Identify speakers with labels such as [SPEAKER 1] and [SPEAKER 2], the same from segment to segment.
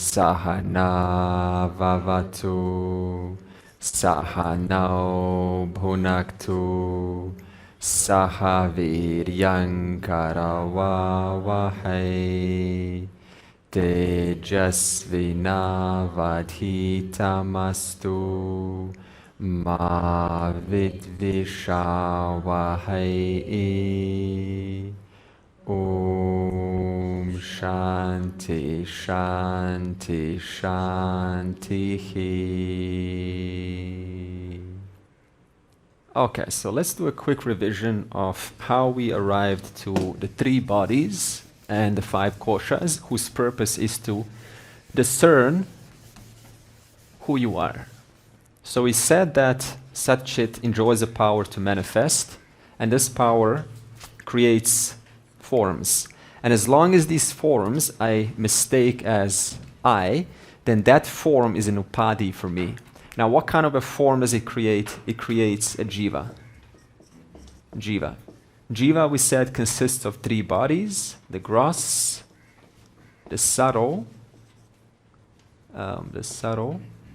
[SPEAKER 1] Sahana vavatu, sahanau bhunaktu, sahaviryankaravavahai, tejasvinavadhitamastu, ma vidvishavahai. Om Shanti Shanti Shanti. Okay, so let's do a quick revision of how we arrived to the three bodies and the five koshas, whose purpose is to discern who you are. So we said that Sat-Chit enjoys the power to manifest, and this power creates forms. And as long as these forms I mistake as I, then that form is an upadhi for me. Now, what kind of a form does it create? It creates a jiva. Jiva. Jiva, we said, consists of three bodies: the gross, the subtle,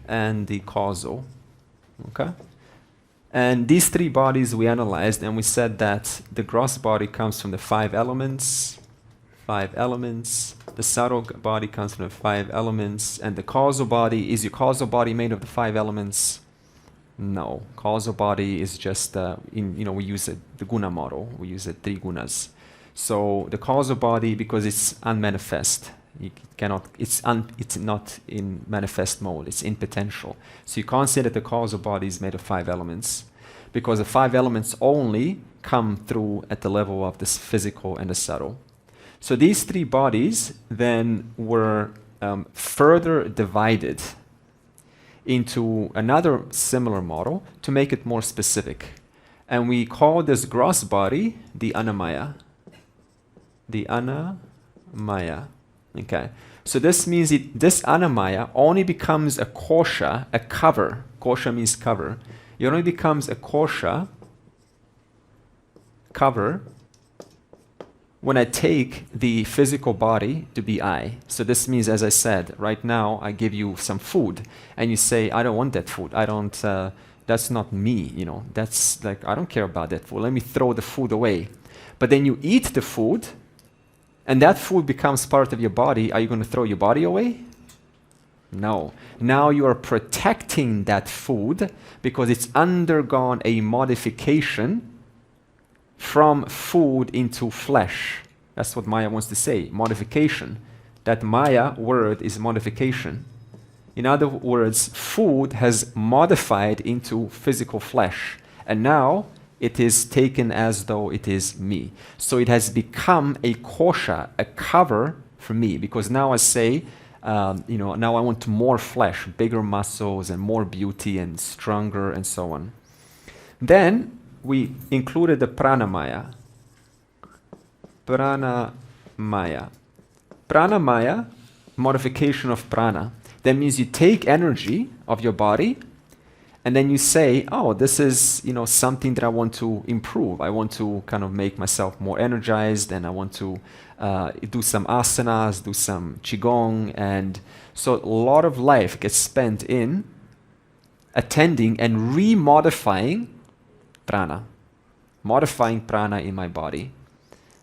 [SPEAKER 1] and the causal. Okay? And these three bodies we analyzed, and we said that the gross body comes from the five elements, the subtle body comes from the five elements, and the causal body, is your causal body made of the five elements? No. Causal body is just, we use the guna model, we use the three gunas. So the causal body, because it's unmanifest, you cannot, it's not in manifest mode, it's in potential. So you can't say that the causal body is made of five elements, because the five elements only come through at the level of this physical and the subtle. So these three bodies then were further divided into another similar model to make it more specific. And we call this gross body the Annamaya. The Annamaya. Okay, so this means this Annamaya only becomes a kosha, a cover. Kosha means cover. It only becomes a kosha, cover, when I take the physical body to be I. So this means, as I said, right now I give you some food, and you say, I don't want that food. I don't. That's not me. That's like, I don't care about that food. Let me throw the food away. But then you eat the food, and that food becomes part of your body. Are you going to throw your body away? No. Now you are protecting that food because it's undergone a modification from food into flesh. That's what Maya wants to say, modification. That Maya word is modification. In other words, food has modified into physical flesh, and now it is taken as though it is me. So it has become a kosha, a cover for me, because now I say, now I want more flesh, bigger muscles and more beauty and stronger and so on. Then we included the pranamaya. Pranamaya, modification of prana. That means you take energy of your body, and then you say, oh, this is something that I want to improve. I want to kind of make myself more energized, and I want to do some asanas, do some qigong. And so a lot of life gets spent in attending and remodifying prana, modifying prana in my body.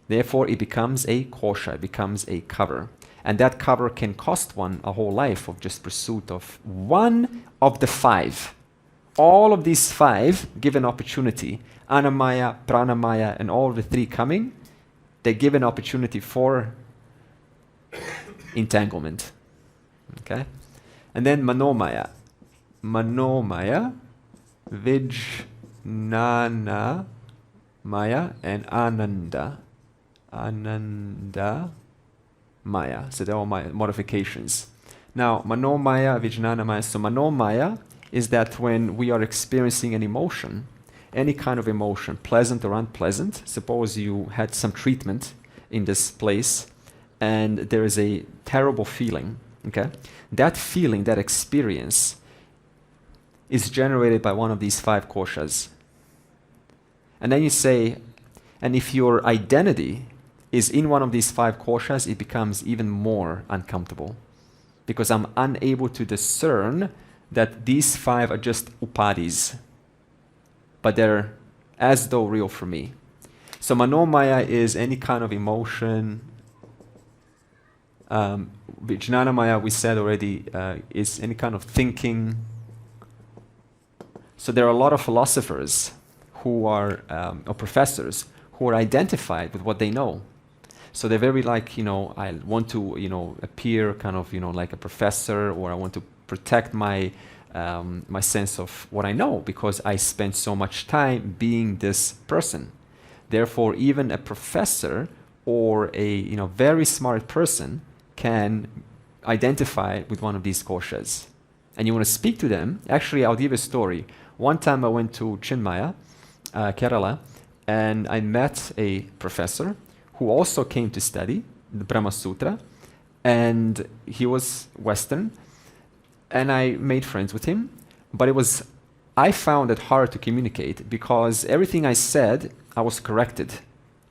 [SPEAKER 1] Therefore, it becomes a kosha, it becomes a cover. And that cover can cost one a whole life of just pursuit of one of the five. All of these five give an opportunity. Annamaya, pranamaya, and all of the three coming, they give an opportunity for entanglement. Okay? And then manomaya. Manomaya, vijnana maya, and ananda. Ananda maya. So they're all modifications. Now, manomaya, vijnana maya. So manomaya is that when we are experiencing an emotion, any kind of emotion, pleasant or unpleasant, suppose you had some treatment in this place and there is a terrible feeling, okay? That feeling, that experience is generated by one of these five koshas. And then you say, and if your identity is in one of these five koshas, it becomes even more uncomfortable. because I'm unable to discern that these 5 are just upadis, but they're as though real for me. So Manomaya is any kind of emotion. Vijnanamaya, we said already, is any kind of thinking. So there are a lot of philosophers who are, or professors, who are identified with what they know. So they're very like, I want to, appear kind of, like a professor, or I want to protect my my sense of what I know because I spent so much time being this person. Therefore, even a professor or a very smart person can identify with one of these kosas. And you want to speak to them. Actually, I'll give you a story. One time I went to Chinmaya, Kerala, and I met a professor who also came to study the Brahma Sutra, and he was Western, and I made friends with him, but I found it hard to communicate because everything I said, I was corrected.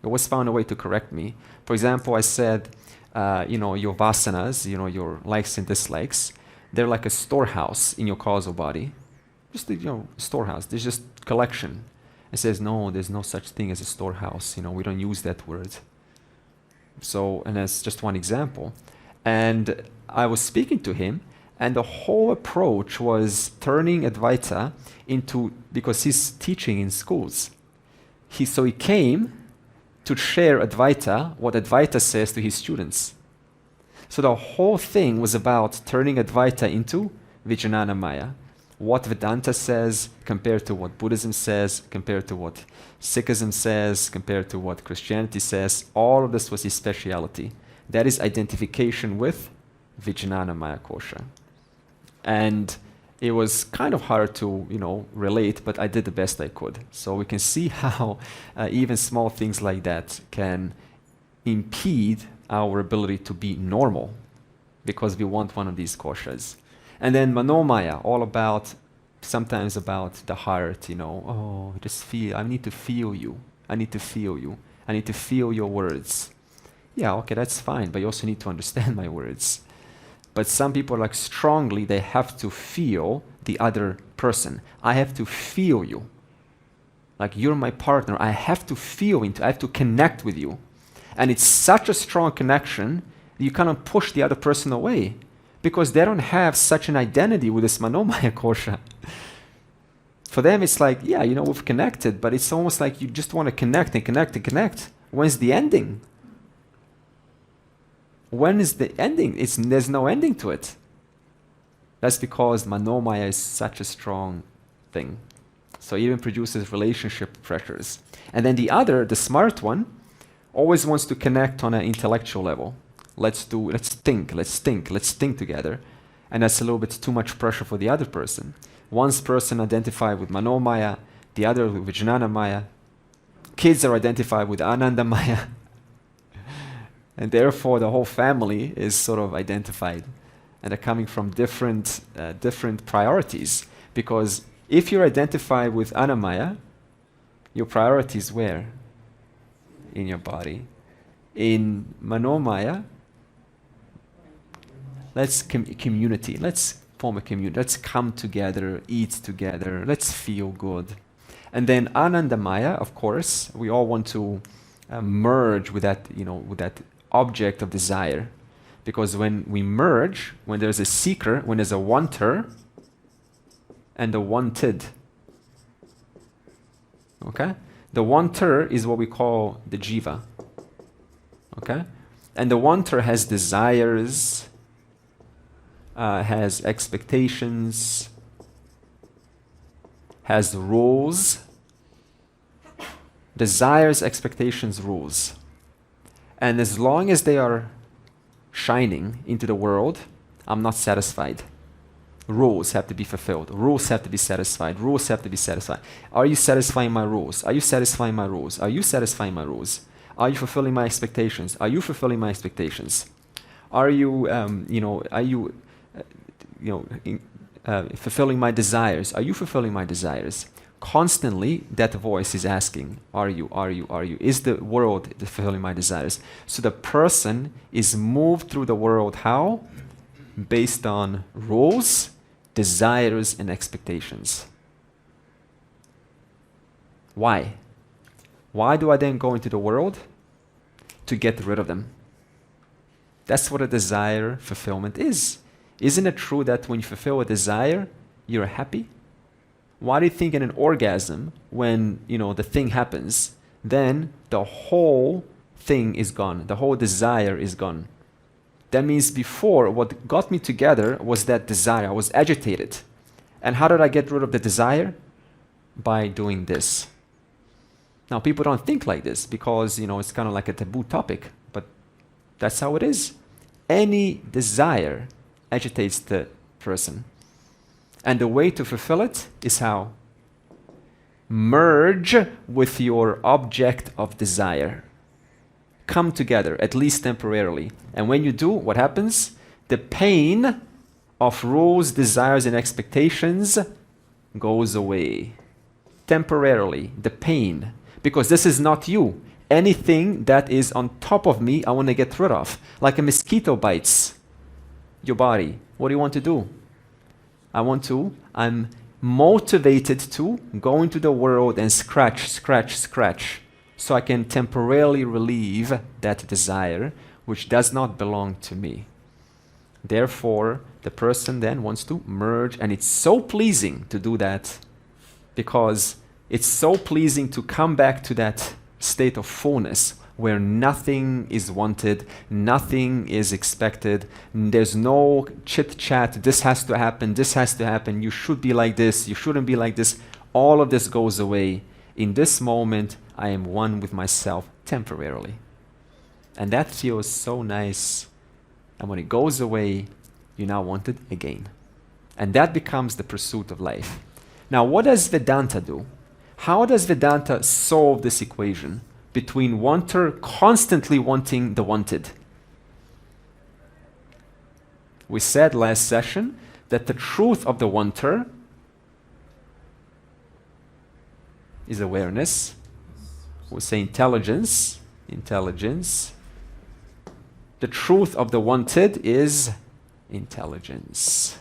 [SPEAKER 1] I always found a way to correct me. For example, I said, your vasanas, your likes and dislikes, they're like a storehouse in your causal body. Just storehouse, there's just collection. It says, no, there's no such thing as a storehouse. We don't use that word. So, and that's just one example. And I was speaking to him, and the whole approach was turning Advaita into, because he's teaching in schools. So he came to share Advaita, what Advaita says to his students. So the whole thing was about turning Advaita into Vijnanamaya. What Vedanta says compared to what Buddhism says, compared to what Sikhism says, compared to what Christianity says, all of this was his speciality. That is identification with Vijnanamaya kosha. And it was kind of hard to, relate, but I did the best I could. So we can see how even small things like that can impede our ability to be normal because we want one of these koshas. And then Manomaya, all about, sometimes about the heart, just feel, I need to feel you. I need to feel you. I need to feel your words. Yeah, okay, that's fine, but you also need to understand my words. But some people like strongly, they have to feel the other person. I have to feel you. Like you're my partner. I have to feel I have to connect with you. And it's such a strong connection, you kind of push the other person away because they don't have such an identity with this Manomaya kosha. For them, it's like, yeah, we've connected, but it's almost like you just want to connect and connect and connect. When's the ending? When is the ending? There's no ending to it. That's because Manomaya is such a strong thing. So it even produces relationship pressures. And then the other, the smart one, always wants to connect on an intellectual level. Let's think together. And that's a little bit too much pressure for the other person. One person identified with Manomaya, the other with Vijnanamaya. Kids are identified with Anandamaya. And therefore the whole family is sort of identified. And they're coming from different priorities. Because if you're identified with Anamaya, your priority is where? In your body. In Manomaya, let's community. Let's form a community. Let's come together, eat together. Let's feel good. And then Anandamaya, of course, we all want to merge with that, with that object of desire. Because when we merge, when there's a seeker, when there's a wanter and a wanted, okay? The wanter is what we call the jiva, okay? And the wanter has desires, has expectations, has rules. Desires, expectations, rules. And as long as they are shining into the world, I'm not satisfied. Rules have to be fulfilled. Rules have to be satisfied. Rules have to be satisfied. Are you satisfying my rules? Are you satisfying my rules? Are you satisfying my rules? Are you fulfilling my expectations? Are you fulfilling my expectations? Are you, fulfilling my desires? Are you fulfilling my desires? Constantly, that voice is asking, are you? Is the world fulfilling my desires? So the person is moved through the world how? based on rules, desires, and expectations. Why? Why do I then go into the world? To get rid of them. That's what a desire fulfillment is. Isn't it true that when you fulfill a desire, you're happy? Why do you think in an orgasm, when the thing happens, then the whole thing is gone, the whole desire is gone? That means before, what got me together was that desire. I was agitated. And how did I get rid of the desire? By doing this. Now, people don't think like this because, it's kind of like a taboo topic, but that's how it is. Any desire agitates the person. And the way to fulfill it is how? Merge with your object of desire. Come together, at least temporarily. And when you do, what happens? The pain of rules, desires, and expectations goes away. Temporarily, the pain. Because this is not you. Anything that is on top of me, I want to get rid of. Like a mosquito bites your body. What do you want to do? I'm motivated to go into the world and scratch, so I can temporarily relieve that desire, which does not belong to me. Therefore, the person then wants to merge, and it's so pleasing to do that, because it's so pleasing to come back to that state of fullness where nothing is wanted, nothing is expected, there's no chit-chat, this has to happen, you should be like this, you shouldn't be like this. All of this goes away. In this moment, I am one with myself temporarily. And that feels so nice. And when it goes away, you now want it again. And that becomes the pursuit of life. Now, what does Vedanta do? How does Vedanta solve this equation between wanter constantly wanting the wanted? We said last session that the truth of the wanter is awareness. We say intelligence. The truth of the wanted is intelligence.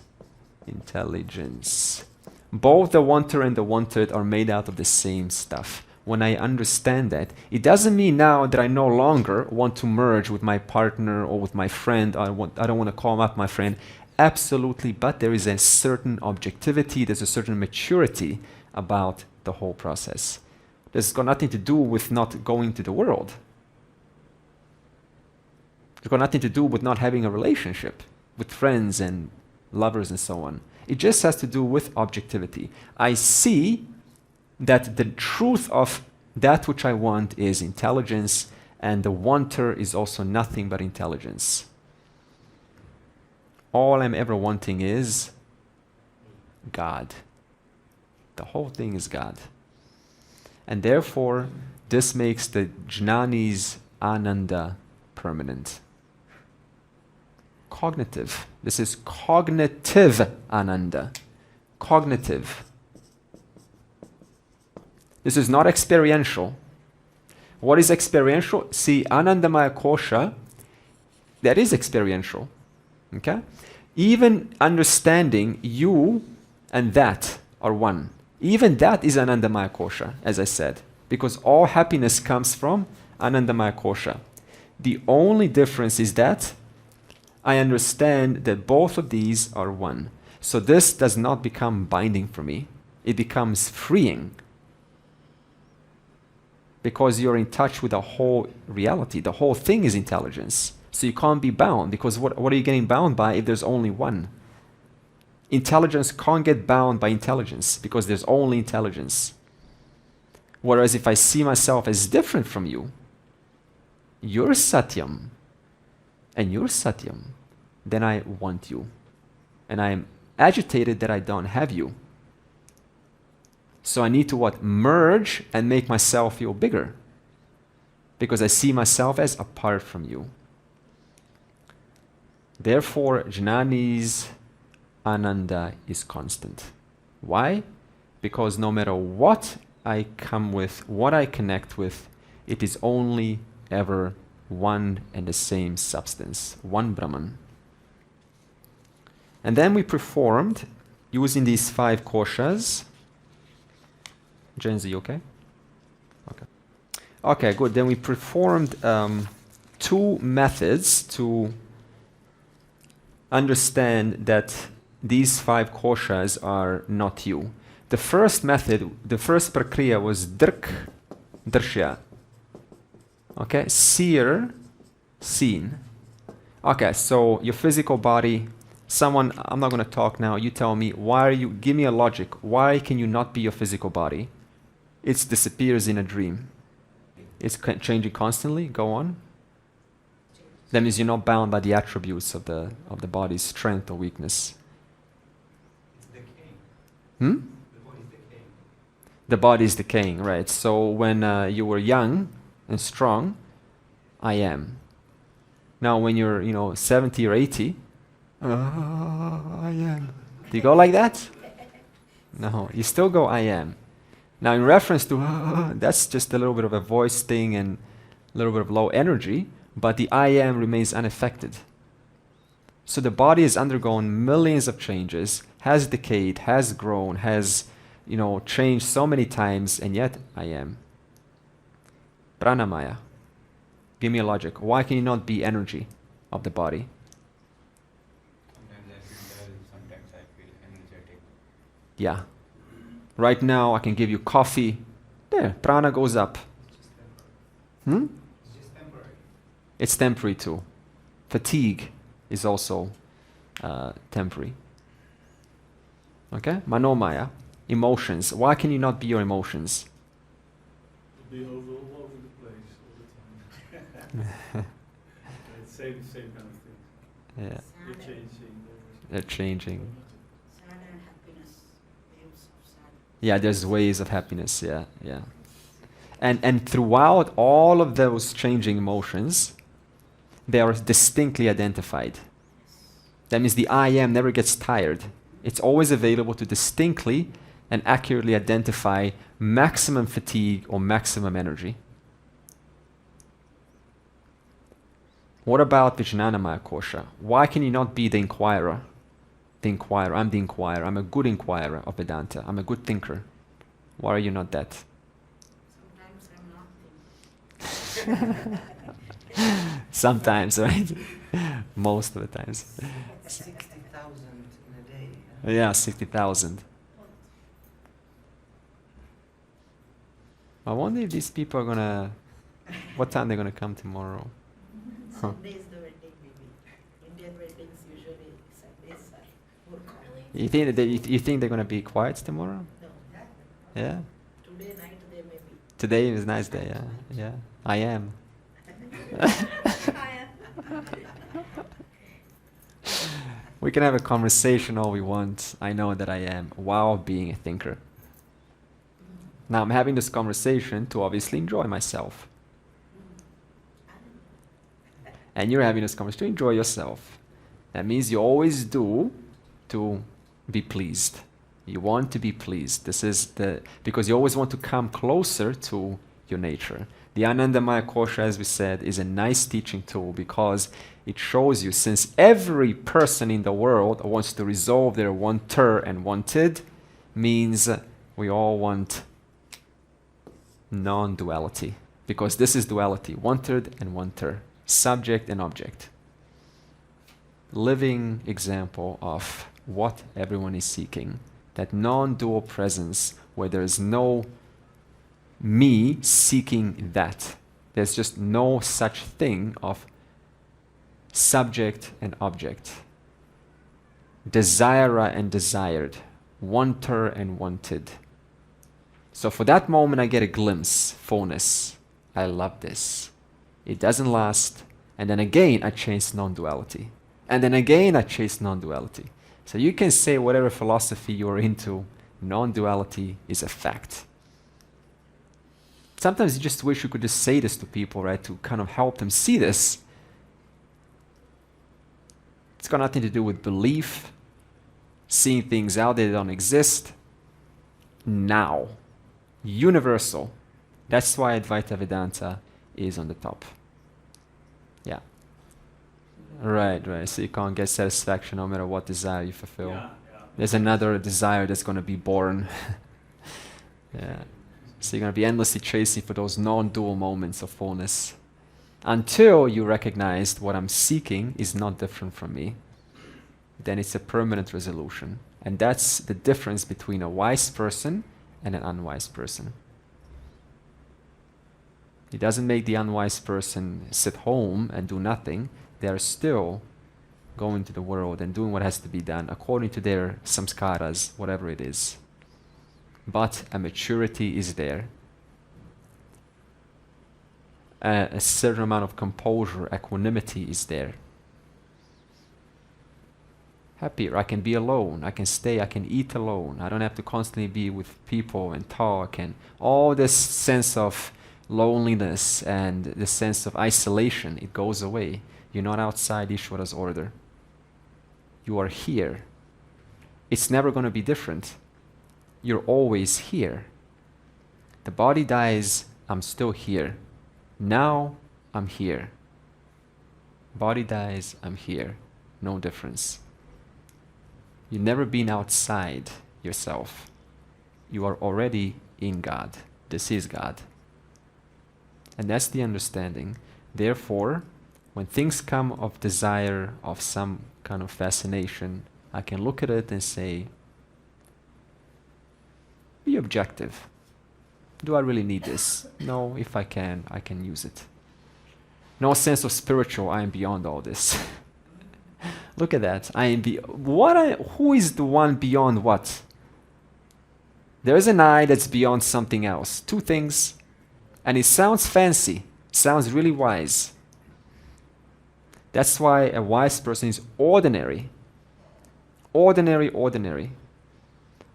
[SPEAKER 1] Both the wanter and the wanted are made out of the same stuff. When I understand that, it doesn't mean now that I no longer want to merge with my partner or with my friend. I don't want to call up my friend. Absolutely, but there is a certain objectivity, there's a certain maturity about the whole process. This has got nothing to do with not going to the world. It's got nothing to do with not having a relationship with friends and lovers and so on. It just has to do with objectivity. I see that the truth of that which I want is intelligence, and the wanter is also nothing but intelligence. All I'm ever wanting is God. The whole thing is God. And therefore, this makes the jnani's ananda permanent. Cognitive. This is cognitive ananda. Cognitive. This is not experiential. What is experiential? See, Anandamaya Kosha, that is experiential. Okay? Even understanding you and that are one. Even that is Anandamaya Kosha, as I said, because all happiness comes from Anandamaya Kosha. The only difference is that I understand that both of these are one. So this does not become binding for me. It becomes freeing. Because you're in touch with the whole reality. The whole thing is intelligence. So you can't be bound, because what are you getting bound by if there's only one? Intelligence can't get bound by intelligence, because there's only intelligence. Whereas if I see myself as different from you, you're Satyam, and you're Satyam, then I want you. And I'm agitated that I don't have you. So I need to what? Merge and make myself feel bigger. Because I see myself as apart from you. Therefore, Jnani's Ananda is constant. Why? Because no matter what I come with, what I connect with, it is only ever one and the same substance, one Brahman. And then we performed using these 5 kosas. Jenzi, you okay? Okay. Okay, good. Then we performed 2 methods to understand that these 5 koshas are not you. The first method, the first prakriya was drshya. Okay, seer, seen. Okay, so your physical body, someone, I'm not going to talk now, you tell me, give me a logic, why can you not be your physical body? It disappears in a dream. It's changing constantly, go on. That means you're not bound by the attributes of the body's strength or weakness.
[SPEAKER 2] It's decaying.
[SPEAKER 1] Hmm?
[SPEAKER 2] The body's decaying.
[SPEAKER 1] The body is decaying, right? So when you were young and strong, I am. Now when you're 70 or 80, I am. Do you go like that? No, you still go I am. Now in reference to that's just a little bit of a voice thing and a little bit of low energy, but the I am remains unaffected. So the body has undergone millions of changes, has decayed, has grown, has changed so many times, and yet I am. Pranamaya. Give me a logic. Why can you not be energy of the body?
[SPEAKER 2] Sometimes I feel dull, sometimes I feel energetic.
[SPEAKER 1] Yeah. Right now I can give you coffee. There, prana goes up. Hmm?
[SPEAKER 2] It's just temporary.
[SPEAKER 1] It's temporary too. Fatigue is also temporary. Okay? Manomaya. Emotions. Why can you not be your emotions?
[SPEAKER 3] To be all over the place all the time. It's same kind of thing.
[SPEAKER 1] Yeah.
[SPEAKER 3] They're changing.
[SPEAKER 1] They're changing.
[SPEAKER 4] Sad and happiness, waves of sad.
[SPEAKER 1] Yeah, there's waves of happiness, yeah. And throughout all of those changing emotions, they are distinctly identified. That means the I am never gets tired. It's always available to distinctly and accurately identify maximum fatigue or maximum energy. What about Vijnanamaya kosha? Why can you not be the inquirer? The inquirer, I'm the inquirer. I'm a good inquirer of Vedanta. I'm a good thinker. Why are you not that?
[SPEAKER 4] Sometimes I'm not thinking.
[SPEAKER 1] Sometimes, right? Most of the times.
[SPEAKER 5] 60,000 in a day. Huh?
[SPEAKER 1] Yeah, 60,000. I wonder if these people are gonna, what time they're gonna come tomorrow?
[SPEAKER 4] Sunday is the wedding maybe. Indian weddings usually Sundays are more common.
[SPEAKER 1] You think they're gonna be quiet tomorrow?
[SPEAKER 4] No,
[SPEAKER 1] Yeah.
[SPEAKER 4] today night they may be.
[SPEAKER 1] Today is a nice day. Yeah. I am. We can have a conversation all we want. I know that I am, while being a thinker. Now I'm having this conversation to obviously enjoy myself. And you're having this conversation to enjoy yourself. That means you always do to be pleased. You want to be pleased. Because you always want to come closer to your nature. The Anandamaya Kosha, as we said, is a nice teaching tool because it shows you, since every person in the world wants to resolve their wanter and wanted, means we all want non-duality. Because this is duality, wanted and wanter, subject and object. Living example of what everyone is seeking. That non-dual presence where there is no me seeking that. There's just no such thing of subject and object. Desirer and desired. Wanter and wanted. So for that moment I get a glimpse, fullness. I love this. It doesn't last. And then again I chase non-duality. And then again I chase non-duality. So you can say whatever philosophy you're into, non-duality is a fact. Sometimes you just wish you could just say this to people, right, to kind of help them see this. It's got nothing to do with belief, seeing things out there that don't exist. Now. Universal. That's why Advaita Vedanta is on the top. Yeah. Right, right. So you can't get satisfaction no matter what desire you fulfill.
[SPEAKER 3] Yeah, yeah.
[SPEAKER 1] There's another desire that's going to be born. Yeah. So you're going to be endlessly chasing for those non-dual moments of fullness until you recognize what I'm seeking is not different from me. Then it's a permanent resolution. And that's the difference between a wise person and an unwise person. It doesn't make the unwise person sit home and do nothing. They are still going to the world and doing what has to be done according to their samskaras, whatever it is. But a maturity is there. A certain amount of composure, equanimity is there. Happier, I can be alone, I can stay, I can eat alone. I don't have to constantly be with people and talk and all this sense of loneliness and the sense of isolation, it goes away. You're not outside Ishvara's order. You are here. It's never going to be different. You're always here. The body dies, I'm still here. Now, I'm here. Body dies, I'm here. No difference. You've never been outside yourself. You are already in God. This is God. And that's the understanding. Therefore, when things come of desire, of some kind of fascination, I can look at it and say, be objective. Do I really need this? No, if I can use it. No sense of spiritual, I am beyond all this. Look at that. Who is the one beyond what? There is an I that's beyond something else. Two things. And it sounds fancy. Sounds really wise. That's why a wise person is ordinary. Ordinary, ordinary.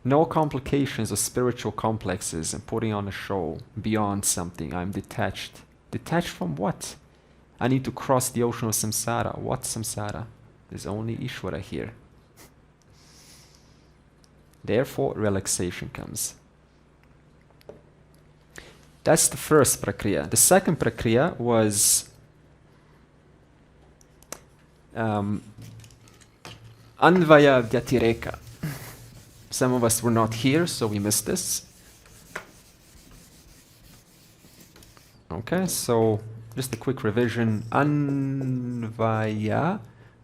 [SPEAKER 1] No complications or spiritual complexes and putting on a show beyond something. I'm detached. Detached from what? I need to cross the ocean of samsara. What samsara? There's only Ishvara here. Therefore, relaxation comes. That's the first prakriya. The second prakriya was Anvaya Vyatireka. Some of us were not here, so we missed this. Okay, so just a quick revision. Anvaya,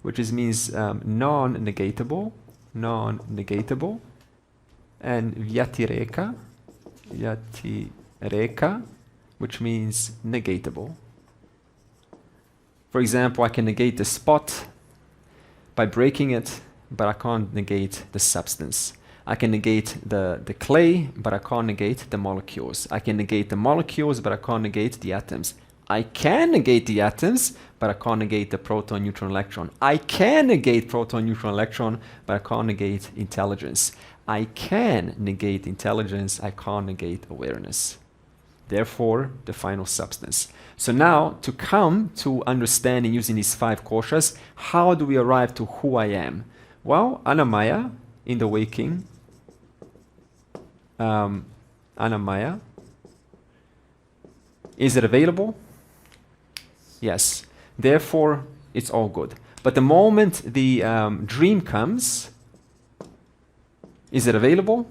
[SPEAKER 1] which means non-negatable, and Vyatireka, which means negatable. For example, I can negate the spot by breaking it, but I can't negate the substance. I can negate the clay, but I can't negate the molecules. I can negate the molecules, but I can't negate the atoms. I can negate the atoms, but I can't negate the proton, neutron, electron. I can negate proton, neutron, electron, but I can't negate intelligence. I can negate intelligence, I can't negate awareness. Therefore, the final substance. So now, to come to understanding using these 5 kosas, how do we arrive to who I am? Well, Annamaya, in the waking, Annamaya, is it available? Yes. Therefore, it's all good. But the moment the dream comes, is it available?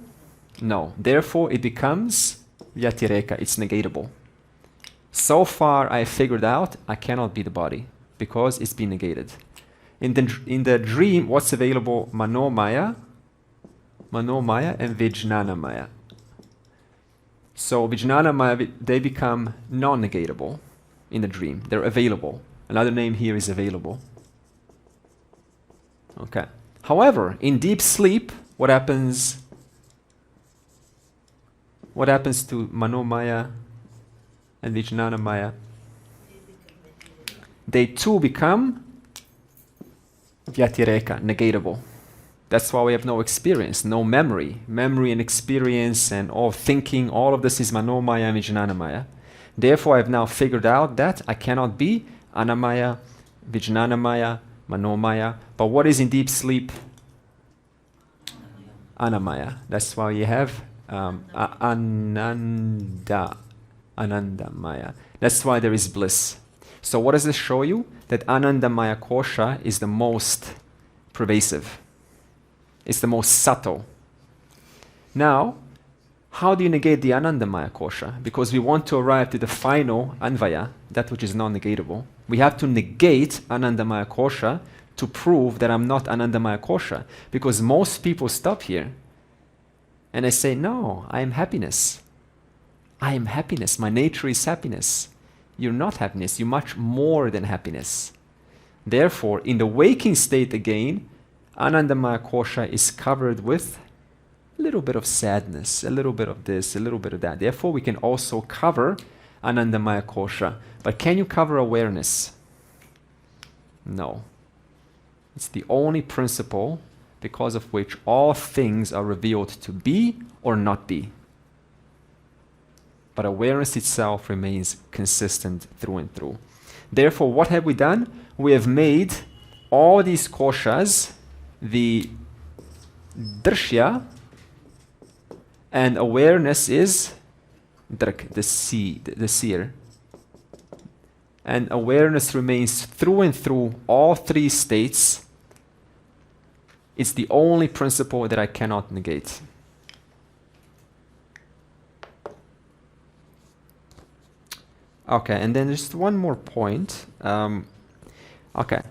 [SPEAKER 1] No. Therefore, it becomes Vyatireka, it's negatable. So far, I figured out I cannot be the body because it's been negated. In the dream, what's available? Manomaya, and Vijnanamaya. So Vijnanamaya, they become non-negatable in the dream. They're available. Another name here is available. Okay. However, in deep sleep, what happens? What happens to Manomaya and Vijnanamaya? They too become Vyatireka, negatable. That's why we have no experience, no memory. Memory and experience and all thinking, all of this is Manomaya and Vijnanamaya. Therefore, I've now figured out that I cannot be Annamaya, Vijnanamaya, Manomaya. But what is in deep sleep? Annamaya. That's why you have Anandamaya. That's why there is bliss. So what does this show you? That Anandamaya Kosha is the most pervasive. It's the most subtle. Now, how do you negate the Anandamaya Kosha? Because we want to arrive to the final Anvaya, that which is non-negatable. We have to negate Anandamaya Kosha to prove that I'm not Anandamaya Kosha. Because most people stop here and they say, no, I am happiness. I am happiness. My nature is happiness. You're not happiness. You're much more than happiness. Therefore, in the waking state again, Anandamaya Kosha is covered with a little bit of sadness, a little bit of this, a little bit of that. Therefore, we can also cover Anandamaya Kosha. But can you cover awareness? No. It's the only principle because of which all things are revealed to be or not be. But awareness itself remains consistent through and through. Therefore, what have we done? We have made all these koshas the drshya, and awareness is drak, the seer. And awareness remains through and through all three states. It's the only principle that I cannot negate. Okay, and then just one more point. Okay.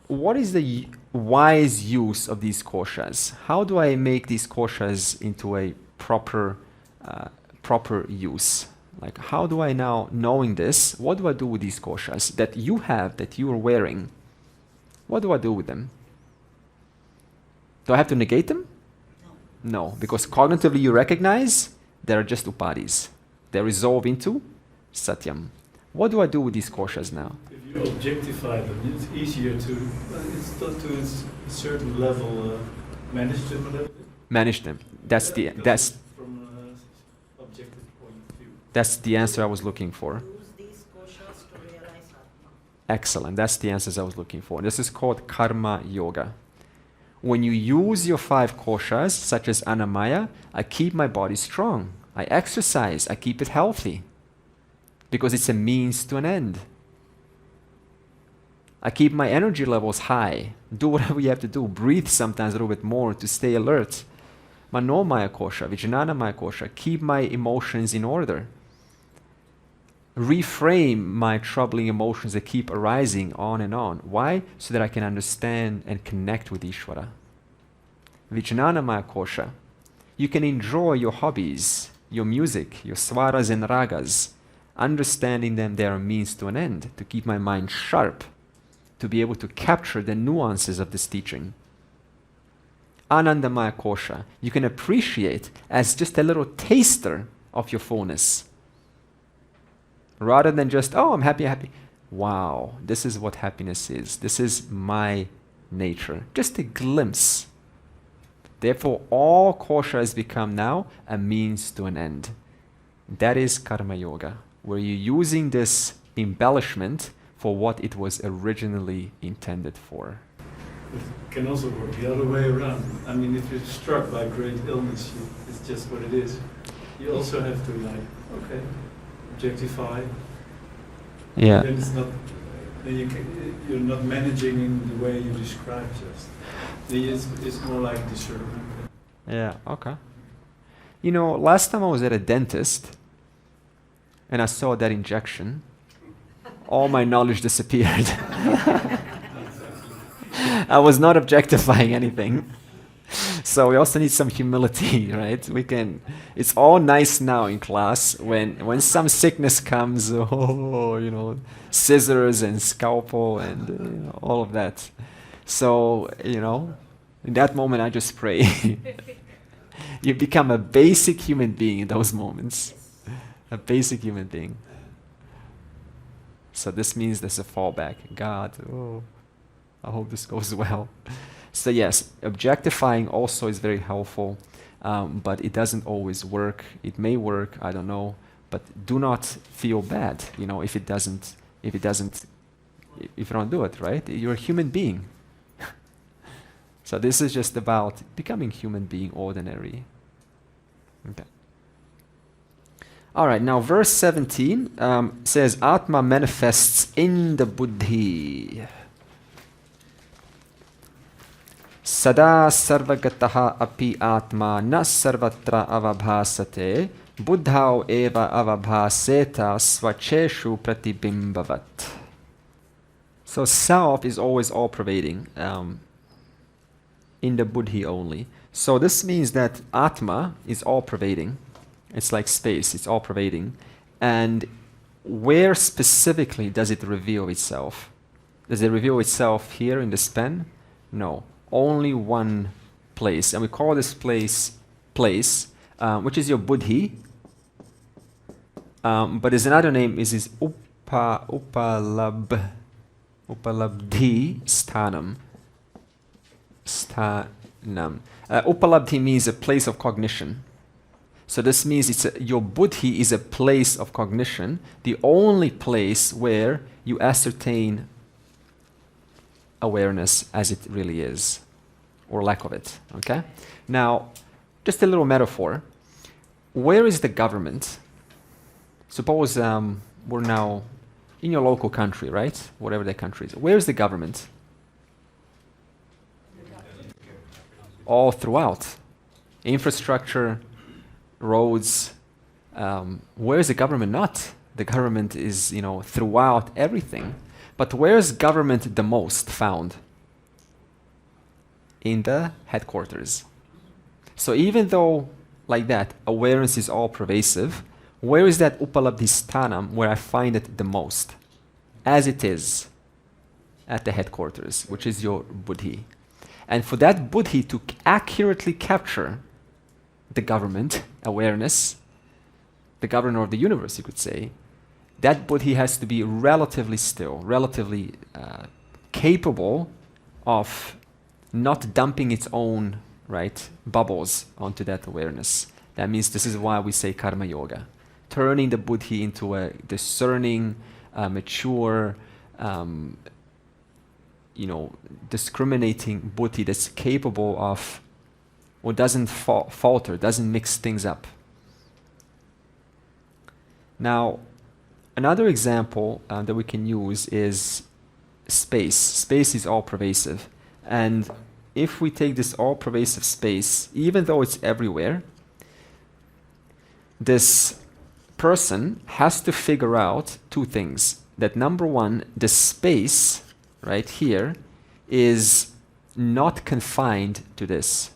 [SPEAKER 1] What is the wise use of these koshas? How do I make these koshas into a proper use? Like, how do I now, knowing this, what do I do with these koshas that you have, that you are wearing? What do I do with them? Do I have to negate them? No, because cognitively you recognize they're just upadis. They resolve into satyam. What do I do with these koshas now?
[SPEAKER 3] If you objectify them, it's easier to, it's not to a certain level, manage them a little bit.
[SPEAKER 1] Manage them. That's
[SPEAKER 3] From an objective point of view.
[SPEAKER 1] That's the answer I was looking for.
[SPEAKER 4] Use these koshas to realize Atma.
[SPEAKER 1] Excellent. That's the answers I was looking for. This is called karma yoga. When you use your 5 koshas, such as Annamaya, I keep my body strong. I exercise. I keep it healthy. Because it's a means to an end. I keep my energy levels high. Do whatever you have to do. Breathe sometimes a little bit more to stay alert. Manomaya kosha, Vijnanamaya kosha. Keep my emotions in order. Reframe my troubling emotions that keep arising on and on. Why? So that I can understand and connect with Ishvara. Vijnanamaya kosha. You can enjoy your hobbies, your music, your swaras and ragas. Understanding them, they are a means to an end, to keep my mind sharp, to be able to capture the nuances of this teaching. Anandamaya kosha, you can appreciate as just a little taster of your fullness. Rather than just, oh, I'm happy, happy. Wow, this is what happiness is. This is my nature. Just a glimpse. Therefore, all kosha has become now a means to an end. That is karma yoga, where you're using this embellishment for what it was originally intended for.
[SPEAKER 3] It can also work the other way around. I mean, if you're struck by great illness, it's just what it is. You also have to, like, okay, objectify.
[SPEAKER 1] Yeah.
[SPEAKER 3] Then it's not. Then you're not managing in the way you describe. Just it's more like discernment.
[SPEAKER 1] Yeah. Okay. You know, last time I was at a dentist, and I saw that injection, all my knowledge disappeared. I was not objectifying anything. So we also need some humility, right? It's all nice now in class. When some sickness comes, scissors and scalpel and all of that. So, in that moment I just pray. You become a basic human being in those moments. A basic human being. So this means there's a fallback. God, I hope this goes well. So yes, objectifying also is very helpful, but it doesn't always work. It may work, I don't know, but do not feel bad, if you don't do it, right? You're a human being. So this is just about becoming human being ordinary. Okay. All right, now verse 17 says, Atma manifests in the buddhi. Sada sarvagataha api atma na sarvatra avabhasate buddhao eva avabhaseta svacheshu pratibimbavat. So self is always all-pervading, in the buddhi only. So this means that Atma is all-pervading. It's like space, it's all-pervading. And where specifically does it reveal itself? Does it reveal itself here in the span? No. Only one place, and we call this place, which is your buddhi. But there's another name, is upalabdhi sthanam. Upalabdhi means a place of cognition. So this means your buddhi is a place of cognition, the only place where you ascertain awareness as it really is, or lack of it, okay? Now, just a little metaphor. Where is the government? Suppose we're now in your local country, right? Whatever the country is. Where is the government? All throughout. Infrastructure, roads. Where is the government not? The government is, throughout everything. But where is government the most found? In the headquarters. So even though, like that, awareness is all pervasive, where is that upalabdhisthanam where I find it the most? As it is, at the headquarters, which is your buddhi. And for that buddhi to accurately capture the government, awareness, the governor of the universe, you could say, that buddhi has to be relatively still, relatively capable of not dumping its own bubbles onto that awareness. That means this is why we say karma yoga, turning the buddhi into a discerning, mature, discriminating buddhi that's capable of, or doesn't falter, doesn't mix things up. Now, another example that we can use is space. Space is all-pervasive. And if we take this all-pervasive space, even though it's everywhere, this person has to figure out two things. That number one, the space right here is not confined to this.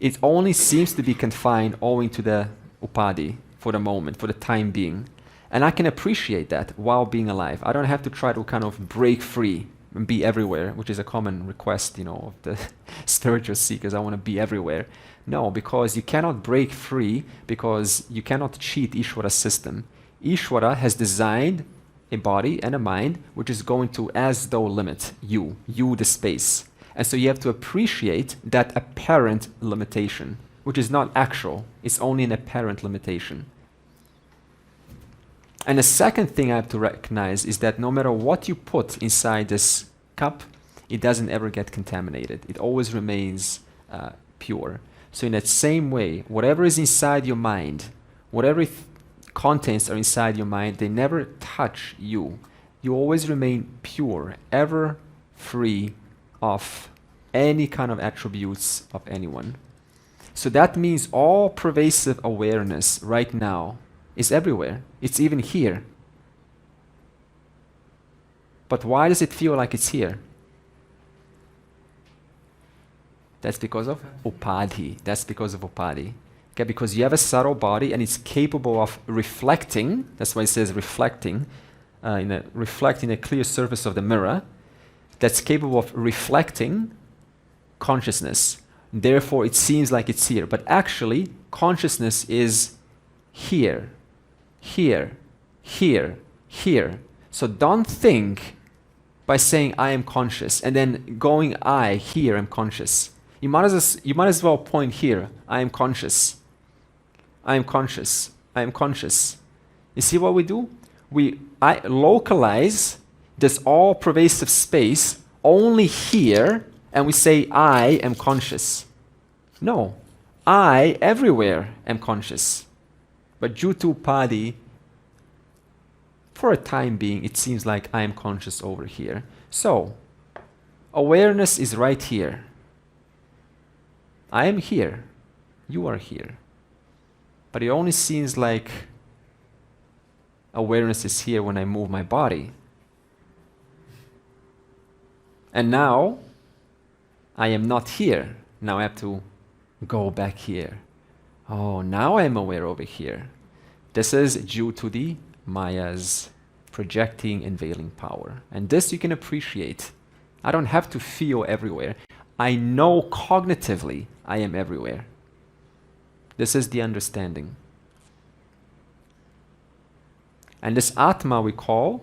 [SPEAKER 1] It only seems to be confined owing to the upadhi for the moment, for the time being. And I can appreciate that while being alive. I don't have to try to kind of break free and be everywhere, which is a common request, of the spiritual seekers. I want to be everywhere. No, because you cannot break free, because you cannot cheat Ishvara's system. Ishvara has designed a body and a mind which is going to, as though, limit you the space. And so you have to appreciate that apparent limitation, which is not actual. It's only an apparent limitation. And the second thing I have to recognize is that no matter what you put inside this cup, it doesn't ever get contaminated. It always remains pure. So in that same way, whatever is inside your mind, whatever contents are inside your mind, they never touch you. You always remain pure, ever free of any kind of attributes of anyone. So that means all pervasive awareness right now is everywhere. It's even here. But why does it feel like it's here? That's because of upadhi. That's because of upadhi. Okay, because you have a subtle body and it's capable of reflecting. That's why it says reflecting, reflecting a clear surface of the mirror. That's capable of reflecting consciousness. Therefore, it seems like it's here. But actually, consciousness is here, here, here, here. So don't think by saying I am conscious and then going I, here, I'm conscious. You might as well point here, I am conscious. I am conscious. I am conscious. You see what we do? I localize this all-pervasive space only here, and we say, I am conscious. No, I everywhere am conscious. But due to upadhi, for a time being, it seems like I am conscious over here. So, awareness is right here. I am here. You are here. But it only seems like awareness is here when I move my body. And now, I am not here. Now I have to go back here. Oh, now I'm aware over here. This is due to the Maya's projecting and veiling power. And this you can appreciate. I don't have to feel everywhere. I know cognitively I am everywhere. This is the understanding. And this Atma we call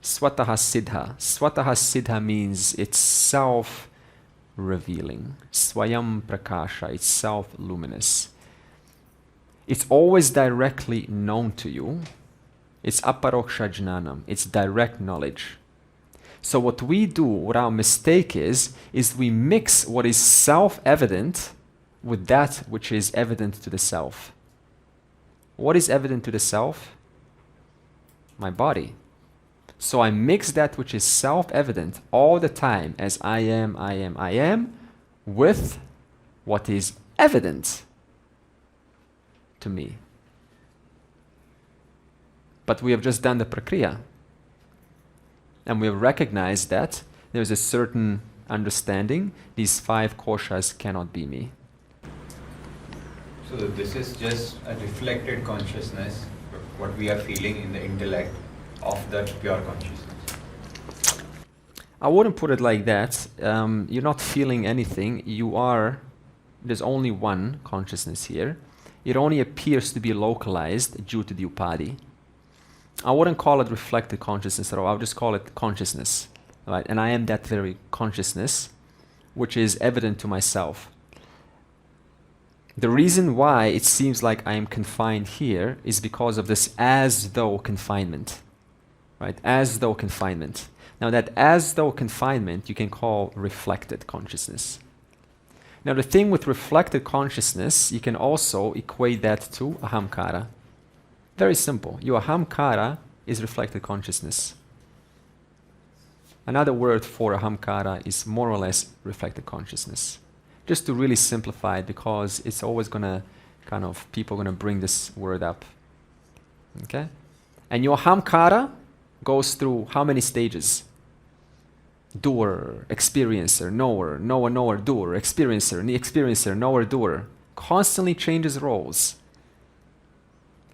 [SPEAKER 1] Swataha Siddha. Swataha Siddha means it's self-revealing. Swayam Prakasha, it's self-luminous. It's always directly known to you. It's aparoksha jnanam. It's direct knowledge. So what we do, what our mistake is we mix what is self-evident with that which is evident to the self. What is evident to the self? My body. So I mix that which is self-evident all the time as I am, with what is evident to me. But we have just done the prakriya. And we have recognized that there's a certain understanding, these 5 koshas cannot be me.
[SPEAKER 2] So this is just a reflected consciousness, what we are feeling in the intellect of that pure consciousness.
[SPEAKER 1] I wouldn't put it like that. You're not feeling anything. There's only one consciousness here. It only appears to be localized due to the upadhi. I wouldn't call it reflected consciousness at all. I would just call it consciousness. Right? And I am that very consciousness, which is evident to myself. The reason why it seems like I am confined here is because of this as though confinement. Right? As though confinement. Now that as though confinement you can call reflected consciousness. Now the thing with reflected consciousness, you can also equate that to ahamkara. Very simple. Your ahamkara is reflected consciousness. Another word for ahamkara is more or less reflected consciousness. Just to really simplify it, because it's always gonna people gonna bring this word up. Okay? And your ahamkara goes through how many stages? Doer, experiencer, knower, knower, doer, experiencer, knower, doer. Constantly changes roles.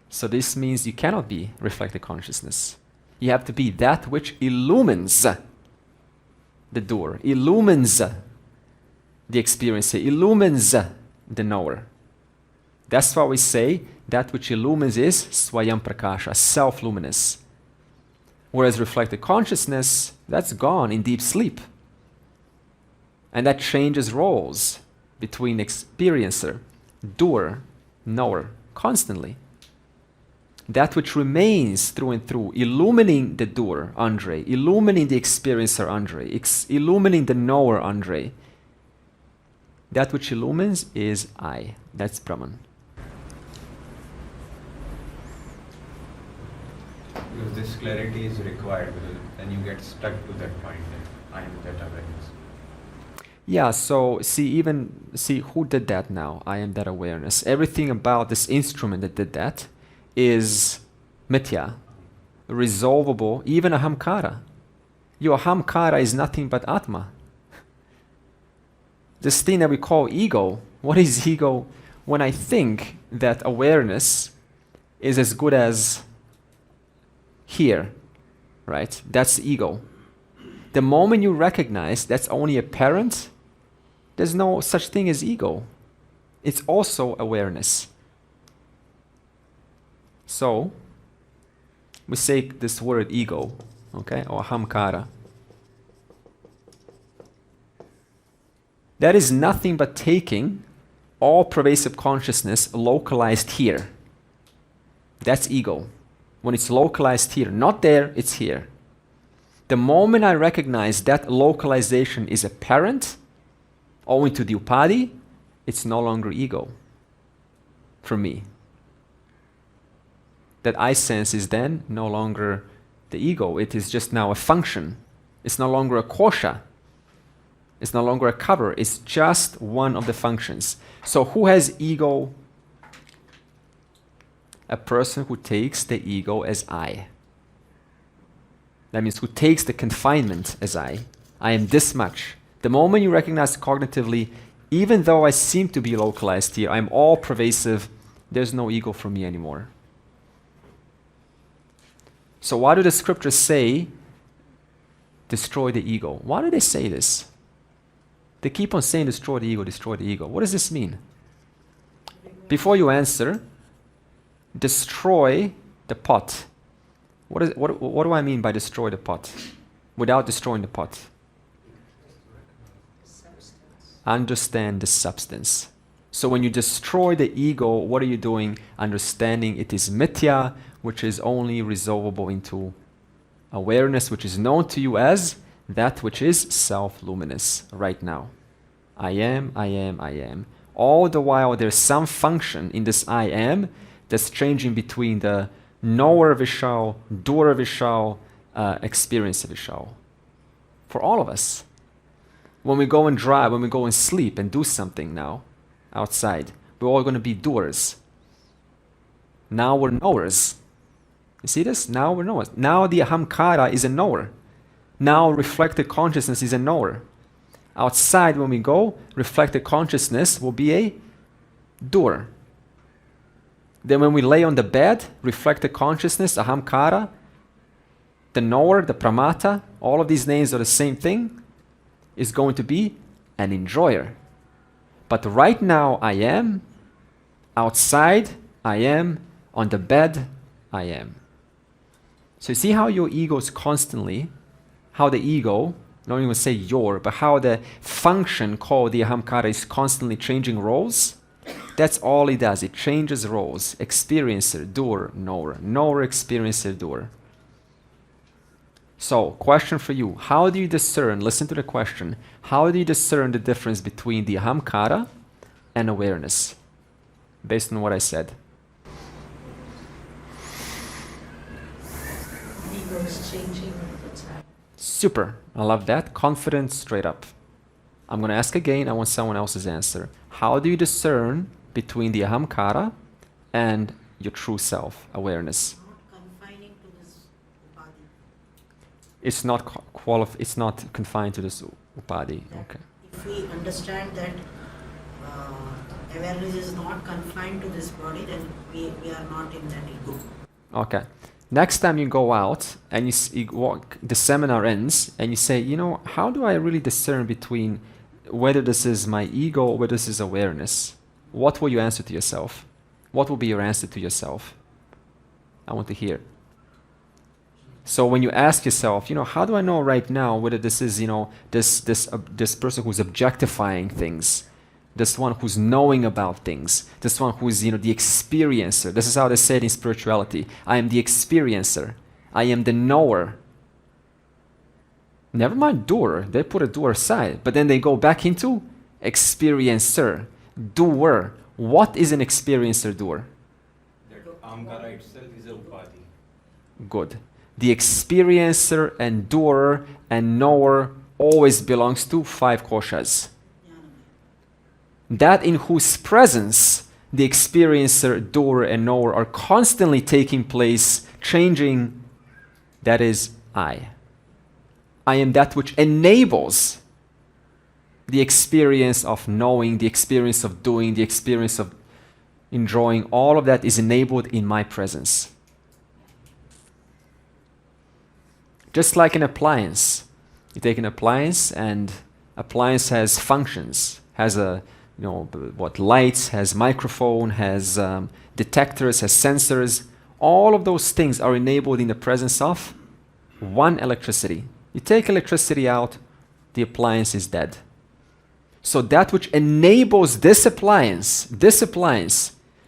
[SPEAKER 1] So this means you cannot be reflected consciousness. You have to be that which illumines the doer, illumines the experiencer, illumines the knower. That's why we say that which illumines is swayam prakasha, self-luminous. Whereas reflected consciousness, that's gone in deep sleep. And that changes roles between experiencer, doer, knower, constantly. That which remains through and through, illumining the doer, Andre, illumining the experiencer, Andre, illumining the knower, Andre. That which illumines is I. That's Brahman.
[SPEAKER 2] Because this clarity is required, because then you get stuck to that point, that I am that awareness.
[SPEAKER 1] Yeah, so see who did that now? I am that awareness. Everything about this instrument that did that is mithya, resolvable, even ahamkara. Your ahamkara is nothing but Atma. This thing that we call ego, what is ego? When I think that awareness is as good as here, right? That's ego. The moment you recognize that's only apparent, there's no such thing as ego. It's also awareness. So, we say this word ego, okay, or ahamkara. That is nothing but taking all pervasive consciousness localized here. That's ego. When it's localized here, not there, it's here. The moment I recognize that localization is apparent, owing to the upadhi, it's no longer ego for me. that I sense is then no longer the ego. It is just now a function. It's no longer a kosha. It's no longer a cover. It's just one of the functions. So who has ego? A person who takes the ego as I. That means who takes the confinement as I. I am this much. The moment you recognize cognitively, even though I seem to be localized here, I'm all pervasive, there's no ego for me anymore. So why do the scriptures say, destroy the ego? Why do they say this? They keep on saying destroy the ego, destroy the ego. What does this mean? Before you answer, destroy the pot. What do I mean by destroy the pot? Without destroying the pot. Understand the substance. So when you destroy the ego, what are you doing? Understanding it is mithya, which is only resolvable into awareness, which is known to you as that which is self-luminous right now. I am, I am, I am. All the while there's some function in this I am that's changing between the knower vishal, doer vishal, experiencer vishal. For all of us. When we go and drive, when we go and sleep and do something now outside, we're all going to be doers. Now we're knowers. You see this? Now we're knowers. Now the ahamkara is a knower. Now reflected consciousness is a knower. Outside when we go, reflected consciousness will be a doer. Then when we lay on the bed, reflected consciousness, ahamkara, the knower, the pramata, all of these names are the same thing, is going to be an enjoyer. But right now I am, outside I am, on the bed I am. So you see how your ego is constantly, how the ego, don't even say your, but how the function called the ahamkara is constantly changing roles? That's all it does. It changes roles. Experiencer, doer, knower. Knower, experiencer, doer. So, question for you. How do you discern, listen to the question, how do you discern the difference between the ahamkara and awareness? Based on what I said.
[SPEAKER 4] Ego is changing all the time.
[SPEAKER 1] Super. I love that. Confident, straight up. I'm going to ask again. I want someone else's answer. How do you discern between the ahamkara and your true self, awareness?
[SPEAKER 4] Not confining to this upadhi.
[SPEAKER 1] It's not confined to this upadhi. Okay.
[SPEAKER 4] If we understand that awareness is not confined to this body, then we are not in that ego.
[SPEAKER 1] Okay. Next time you go out and you walk, the seminar ends and you say, how do I really discern between whether this is my ego or whether this is awareness? What will you answer to yourself? What will be your answer to yourself? I want to hear. So when you ask yourself, how do I know right now whether this is, this person who's objectifying things, this one who's knowing about things, this one who's, the experiencer. This is how they say it in spirituality. I am the experiencer. I am the knower. Never mind doer. They put a doer aside. But then they go back into experiencer, doer. What is an experiencer doer?
[SPEAKER 2] That ahamkara itself is a upadhi.
[SPEAKER 1] Good. The experiencer and doer and knower always belongs to 5 koshas. That in whose presence the experiencer, doer, and knower are constantly taking place, changing, that is I. I am that which enables the experience of knowing, the experience of doing, the experience of enjoying. All of that is enabled in my presence. Just like an appliance. You take an appliance and appliance has functions, has lights, has microphone, has detectors, has sensors. All of those things are enabled in the presence of one electricity. You take electricity out, the appliance is dead. So that which enables this appliance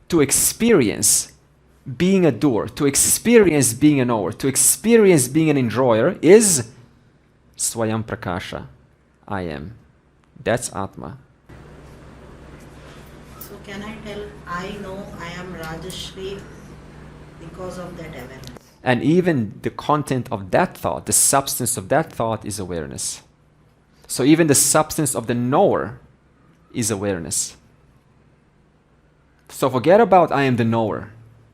[SPEAKER 1] to experience being a doer, to experience being a knower, to experience being an enjoyer is Swayam Prakasha. I am. That's Atma.
[SPEAKER 4] So can I tell, I know I am Rajashri Because of that awareness.
[SPEAKER 1] And even the content of that thought, the substance of that thought is awareness. So even the substance of the knower is awareness. So forget about I am the knower.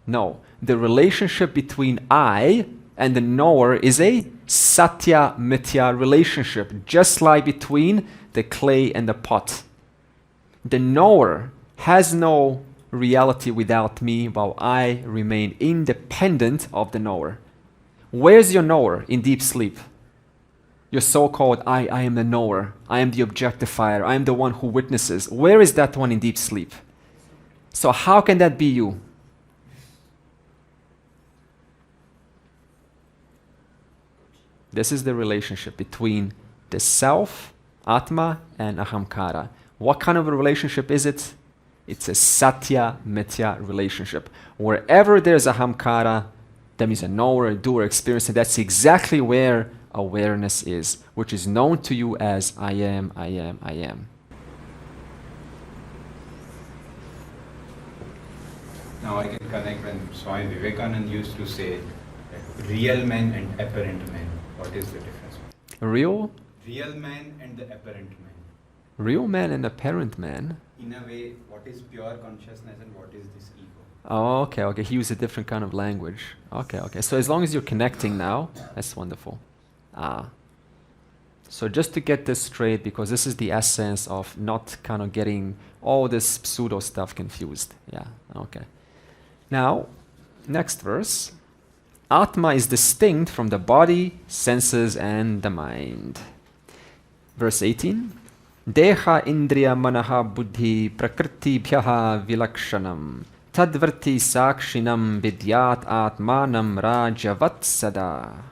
[SPEAKER 1] No, the relationship between I and the knower is a satya mithya relationship, just like between the clay and the pot. The knower has no reality without me, while I remain independent of the knower. Where's your knower in deep sleep? Your so-called I am the knower, I am the objectifier, I am the one who witnesses. Where is that one in deep sleep? So how can that be you? This is the relationship between the self, Atma, and Ahamkara. What kind of a relationship is it? It's a satya mithya relationship. Wherever there's Ahamkara, that means a knower, a doer, experience, and that's exactly where awareness is, which is known to you as I am, I am, I am.
[SPEAKER 2] Now I can connect when Swami Vivekananda used to say that real men and apparent men. What is the difference?
[SPEAKER 1] Real
[SPEAKER 2] Man and the apparent man.
[SPEAKER 1] Real man and apparent man.
[SPEAKER 2] In a way, what is pure consciousness and what is this ego?
[SPEAKER 1] Oh, okay. He used a different kind of language. Okay. So as long as you're connecting now, that's wonderful. So just to get this straight, because this is the essence of not kind of getting all this pseudo stuff confused. Yeah, okay. Now, next verse. Atma is distinct from the body, senses, and the mind. Verse 18. Deha indriya manaha buddhi prakriti bhyaha vilakshanam tadvrti sakshinam vidyat atmanam rajavat sada.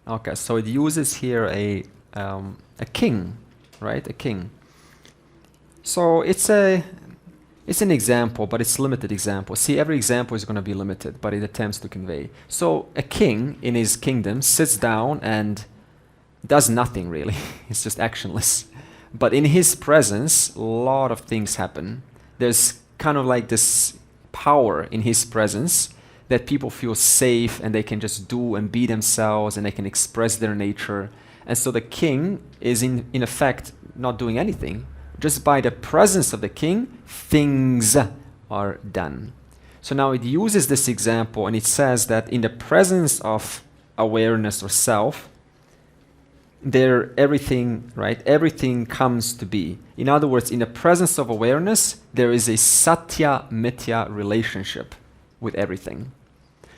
[SPEAKER 1] Okay, so it uses here a king, right? A king. So it's an example, but it's limited example. See, every example is going to be limited, but it attempts to convey. So a king in his kingdom sits down and does nothing really. It's just actionless. But in his presence, a lot of things happen. There's kind of like this power in his presence that people feel safe and they can just do and be themselves and they can express their nature. And so the king is in effect not doing anything. Just by the presence of the king, things are done. So now it uses this example and it says that in the presence of awareness or self, everything comes to be. In other words, in the presence of awareness, there is a satya mithya relationship with everything.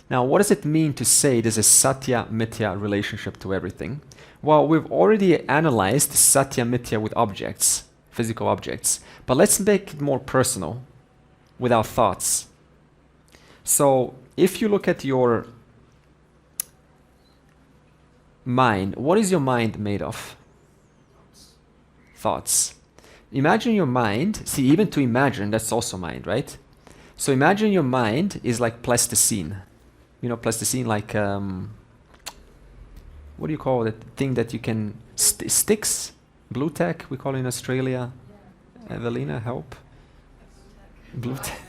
[SPEAKER 1] Now, what does it mean to say there's a satya mithya relationship to everything? Well, we've already analyzed satya mithya with objects, physical objects, but let's make it more personal with our thoughts. So, if you look at your mind, what is your mind made of? Thoughts. Imagine your mind, see, even to imagine, that's also mind, right? So imagine your mind is like plasticine. You know plasticine, like, what do you call it? Thing that you can, sticks? Blue tack, we call it in Australia. Evelina, help? Blue tack.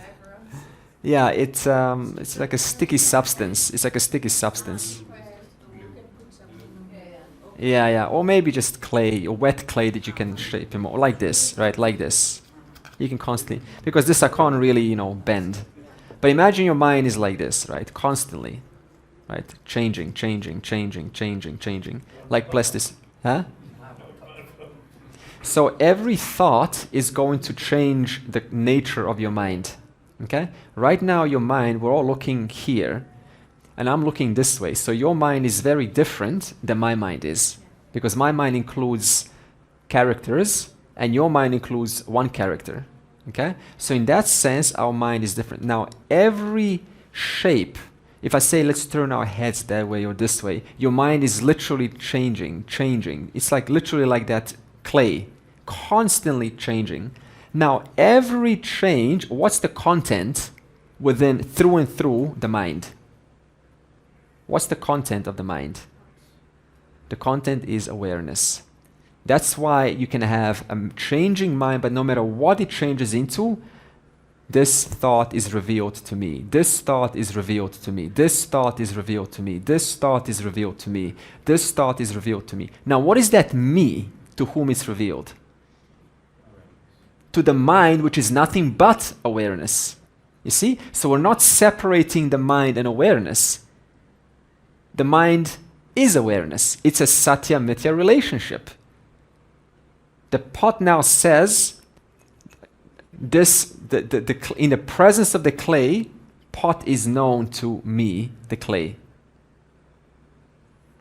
[SPEAKER 1] Yeah, it's like a sticky substance. It's like a sticky substance. Yeah, or maybe just clay, or wet clay that you can shape him, or like this, right? Like this. You can constantly, because this I can't really, bend. But imagine your mind is like this, right? Constantly, right? Changing, like plastic, huh? So every thought is going to change the nature of your mind, okay? Right now your mind, we're all looking here, and I'm looking this way. So your mind is very different than my mind is, because my mind includes characters and your mind includes one character, okay? So in that sense, our mind is different. Now, every shape, if I say let's turn our heads that way or this way, your mind is literally changing. It's like literally like that clay, constantly changing. Now, every change, what's the content within, through and through the mind? What's the content of the mind? The content is awareness. That's why you can have a changing mind, but no matter what it changes into, This thought is revealed to me. This thought is revealed to me. This thought is revealed to me. This thought is revealed to me. This thought is revealed to me. Now, what is that me to whom it's revealed? To the mind, which is nothing but awareness. You see? So we're not separating the mind and awareness. The mind is awareness. It's a satya-mithya relationship. The pot now says, in the presence of the clay, pot is known to me, the clay.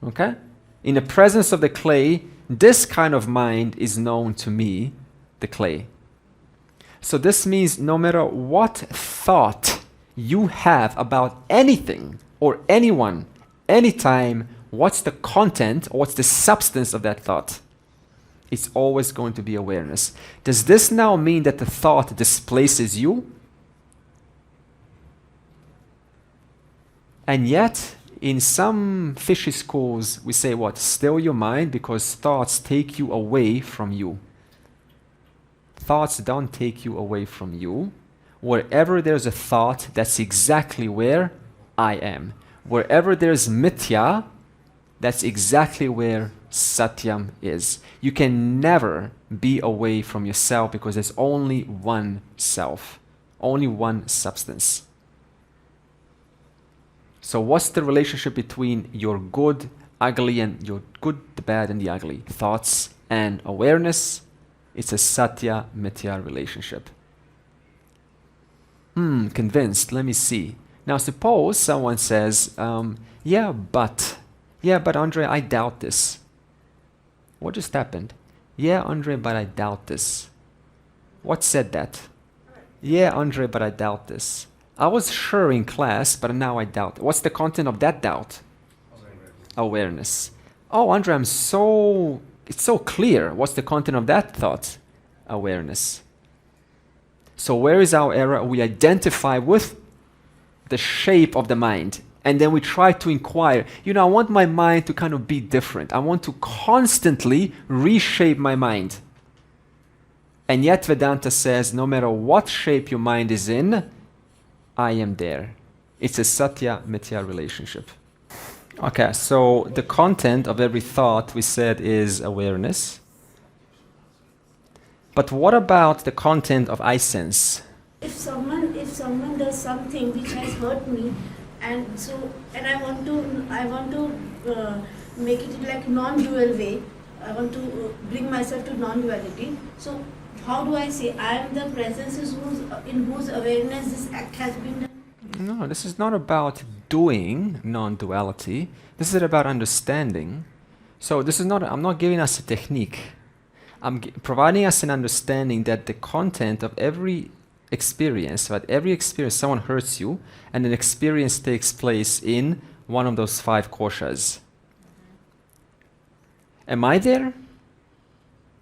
[SPEAKER 1] Okay? In the presence of the clay, this kind of mind is known to me, the clay. So this means no matter what thought you have about anything or anyone, anytime, what's the content or what's the substance of that thought? It's always going to be awareness. Does this now mean that the thought displaces you? And yet, in some fishy schools, we say what? Still your mind, because thoughts take you away from you. Thoughts don't take you away from you. Wherever there's a thought, that's exactly where I am. Wherever there's mithya, that's exactly where Satyam is. You can never be away from yourself because there's only one self, only one substance. So what's the relationship between your good, ugly, and your good, the bad, and the ugly? Thoughts and awareness. It's a Satya-Mithya relationship. Convinced. Let me see. Now suppose someone says, yeah, but Andre, I doubt this. What just happened? Yeah, Andre, but I doubt this. What said that? Yeah, Andre, but I doubt this. I was sure in class, but now I doubt. What's the content of that doubt? Awareness. Oh, Andre, it's so clear. What's the content of that thought? Awareness. So where is our error? We identify with the shape of the mind. And then we try to inquire, I want my mind to kind of be different. I want to constantly reshape my mind. And yet Vedanta says, no matter what shape your mind is in, I am there. It's a Satya-Mithya relationship. Okay, so the content of every thought we said is awareness. But what about the content of I sense?
[SPEAKER 6] If someone does something which has hurt me, and I want to make it like non-dual way. I want to bring myself to non-duality. So how do I say I am the presence in whose awareness this act has been done?
[SPEAKER 1] No, this is not about doing non-duality. This is about understanding. So this is not. I'm not giving us a technique. I'm providing us an understanding that the content of every experience, but every experience, someone hurts you, and an experience takes place in one of those 5 kosas. Am I there?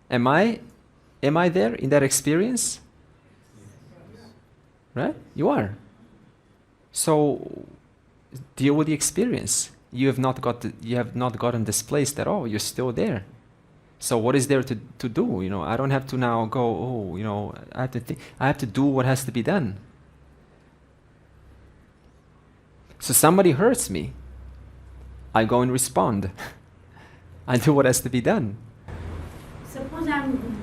[SPEAKER 1] Am I there in that experience? Right? You are. So deal with the experience. You have not gotten displaced at all. You're still there. So what is there to do? I don't have to now go, I have to do what has to be done. So somebody hurts me. I go and respond. I do what has to be done.
[SPEAKER 6] Suppose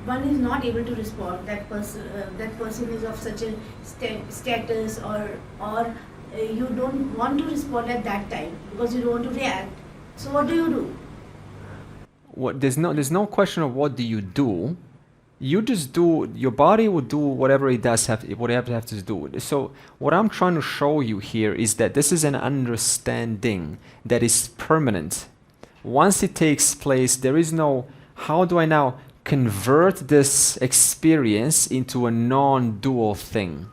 [SPEAKER 6] one is not able to respond. That person is of such a status, or you don't want to respond at that time because you don't want to react. So what do you do?
[SPEAKER 1] There's no question of what do you do. You just do. Your body will do whatever it does whatever it has to do. So what I'm trying to show you here is that this is an understanding that is permanent. Once it takes place, there is no how do I now convert this experience into a non-dual thing.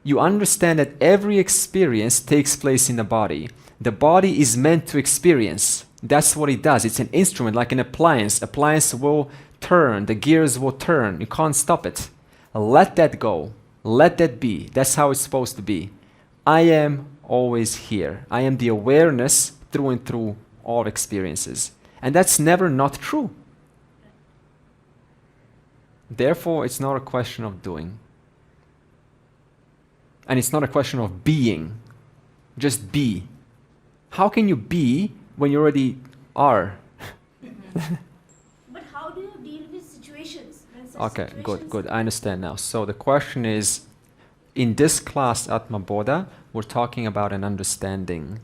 [SPEAKER 1] You understand that every experience takes place in the body. The body is meant to experience. That's what it does. It's an instrument, like an appliance. Appliance will turn. The gears will turn. You can't stop it. Let that go. Let that be. That's how it's supposed to be. I am always here. I am the awareness through and through all experiences. And that's never not true. Therefore, it's not a question of doing. And it's not a question of being. Just be. How can you be when you already are?
[SPEAKER 6] But how do you deal with situations? When such
[SPEAKER 1] Okay, good,
[SPEAKER 6] situations
[SPEAKER 1] good. I understand now. So the question is, in this class, Atma Bodha, we're talking about an understanding.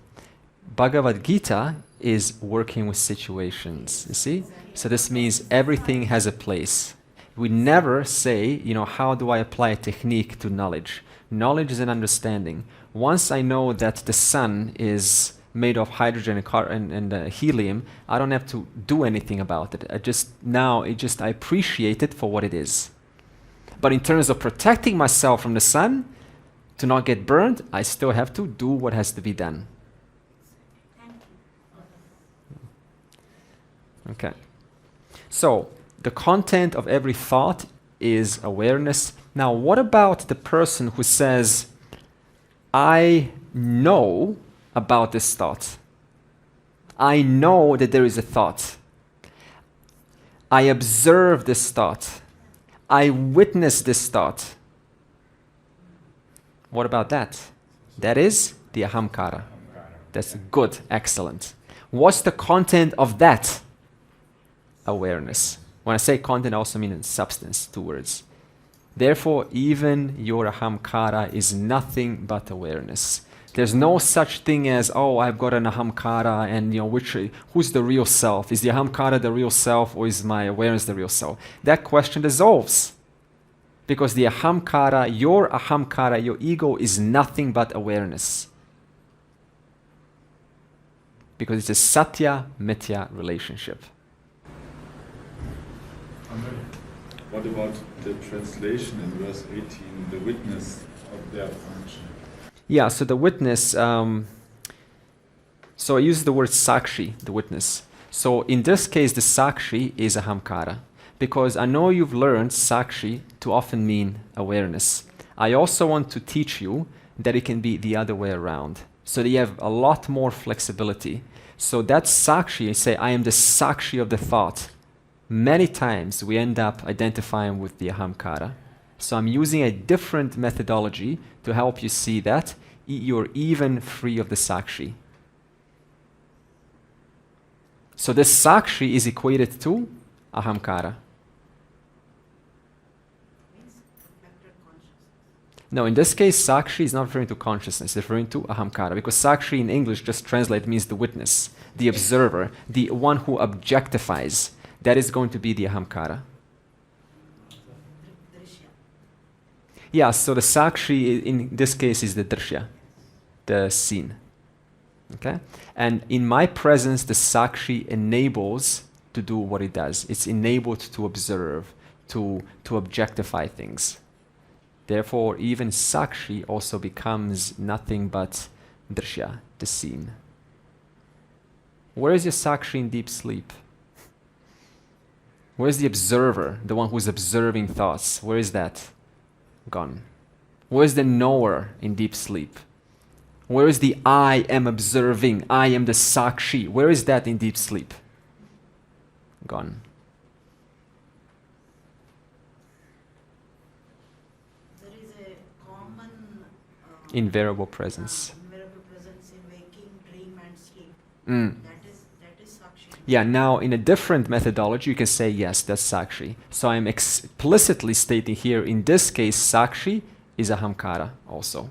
[SPEAKER 1] Bhagavad Gita is working with situations, you see? So this means everything has a place. We never say, how do I apply a technique to knowledge? Knowledge is an understanding. Once I know that the sun is made of hydrogen and helium, I don't have to do anything about it. I appreciate it for what it is. But in terms of protecting myself from the sun, to not get burned, I still have to do what has to be done.
[SPEAKER 6] Thank you.
[SPEAKER 1] Okay. So, the content of every thought is awareness. Now, what about the person who says, I know about this thought. I know that there is a thought. I observe this thought. I witness this thought. What about that? That is the ahamkara. That's good, excellent. What's the content of that? Awareness. When I say content, I also mean substance, 2 words. Therefore, even your ahamkara is nothing but awareness. There's no such thing as, I've got an ahamkara, and who's the real self? Is the ahamkara the real self, or is my awareness the real self? That question dissolves. Because the ahamkara, your ego is nothing but awareness. Because it's a satya-mithya relationship.
[SPEAKER 7] What about the translation in verse 18, the witness of their function?
[SPEAKER 1] Yeah, so the witness, so I use the word sakshi, the witness. So in this case, the sakshi is ahamkara. Because I know you've learned sakshi to often mean awareness. I also want to teach you that it can be the other way around. So that you have a lot more flexibility. So that sakshi, you say, I am the sakshi of the thought. Many times we end up identifying with the ahamkara. So I'm using a different methodology to help you see that you're even free of the sakshi. So this sakshi is equated to ahamkara. No, in this case, sakshi is not referring to consciousness, it's referring to ahamkara, because sakshi in English just translate means the witness, the observer, the one who objectifies. That is going to be the ahamkara. Yeah, so the sakshi in this case is the drishya, the scene. Okay? And in my presence, the sakshi enables to do what it does. It's enabled to observe, to objectify things. Therefore, even sakshi also becomes nothing but drishya, the scene. Where is your sakshi in deep sleep? Where is the observer, the one who's observing thoughts? Where is that? Gone. Where is the knower in deep sleep? Where is the I am observing, I am the sakshi? Where is that in deep sleep? Gone.
[SPEAKER 4] There is a common
[SPEAKER 1] Invariable presence.
[SPEAKER 4] invariable presence in waking, dream and sleep.
[SPEAKER 1] Mm.
[SPEAKER 4] That is sakshi.
[SPEAKER 1] Yeah, now in a different methodology, you can say, yes, that's sakshi. So I'm explicitly stating here, in this case, sakshi is ahamkara also.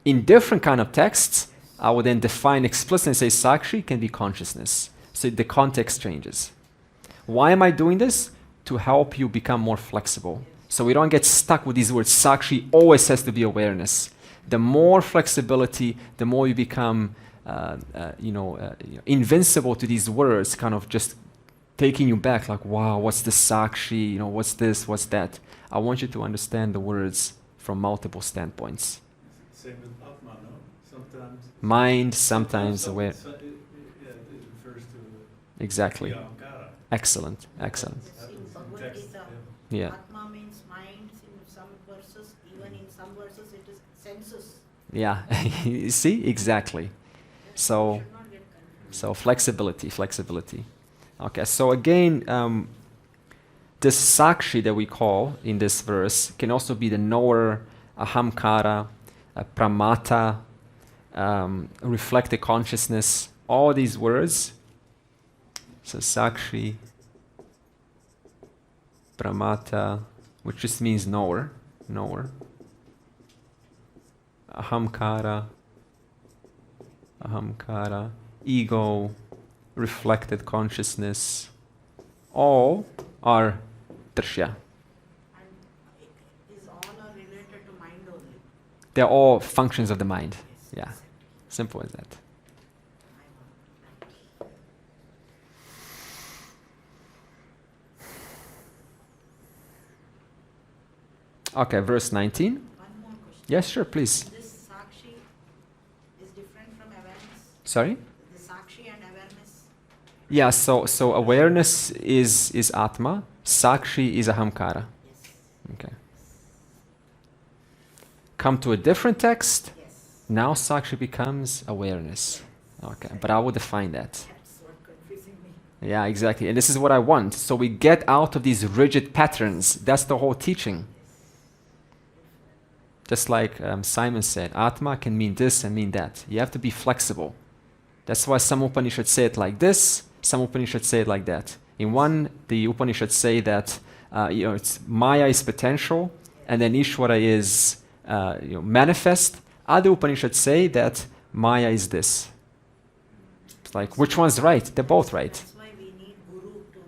[SPEAKER 1] In different kind of texts, I will then define explicitly and say sakshi can be consciousness. So the context changes. Why am I doing this? To help you become more flexible. So we don't get stuck with these words. Sakshi always has to be awareness. The more flexibility, the more you become invincible to these words, kind of just taking you back like, wow, what's the sakshi? What's this, what's that? I want you to understand the words from multiple standpoints.
[SPEAKER 3] Same with Atma, no? Sometimes.
[SPEAKER 1] Mind, sometimes aware.
[SPEAKER 3] Yeah, it refers to
[SPEAKER 1] Exactly.
[SPEAKER 3] the ahamkara.
[SPEAKER 1] Excellent, excellent.
[SPEAKER 4] Yes, in
[SPEAKER 3] Happens in
[SPEAKER 4] Bhagavad
[SPEAKER 3] text,
[SPEAKER 4] Gita,
[SPEAKER 1] Yeah.
[SPEAKER 4] Atma means mind, in some verses, even in some verses it is senses.
[SPEAKER 1] Yeah, you see, exactly. So,
[SPEAKER 4] You should not get confused.
[SPEAKER 1] so flexibility. Okay, so again, this sakshi that we call in this verse can also be the knower, ahamkara, pramata, reflected consciousness, all these words. So sakshi, pramata, which just means knower, ahamkara, ego, reflected consciousness, all are drishya.
[SPEAKER 4] And is all are related to mind only?
[SPEAKER 1] They're all functions of the mind. Yeah, simple as that. Okay, verse 19.
[SPEAKER 4] One more question.
[SPEAKER 1] Yes, sure, please.
[SPEAKER 4] This sakshi is different from awareness?
[SPEAKER 1] Sorry?
[SPEAKER 4] The sakshi and awareness?
[SPEAKER 1] Yeah, so awareness is Atma, Sakshi is Ahamkara.
[SPEAKER 4] Yes.
[SPEAKER 1] Okay. Come to a different text,
[SPEAKER 4] Yes.
[SPEAKER 1] now Sakshi becomes awareness. Okay, but I will define that.
[SPEAKER 4] That's what confusing me.
[SPEAKER 1] Yeah, exactly. And this is what I want. So we get out of these rigid patterns. That's the whole teaching. Just like Simon said, Atma can mean this and mean that. You have to be flexible. That's why some Upanishads say it like this, some Upanishads say it like that. In one, the Upanishads say that it's Maya is potential, and then Ishvara is manifest. Other Upanishads say that Maya is this. It's like, which one's right? They're both right.
[SPEAKER 4] That's why we need guru to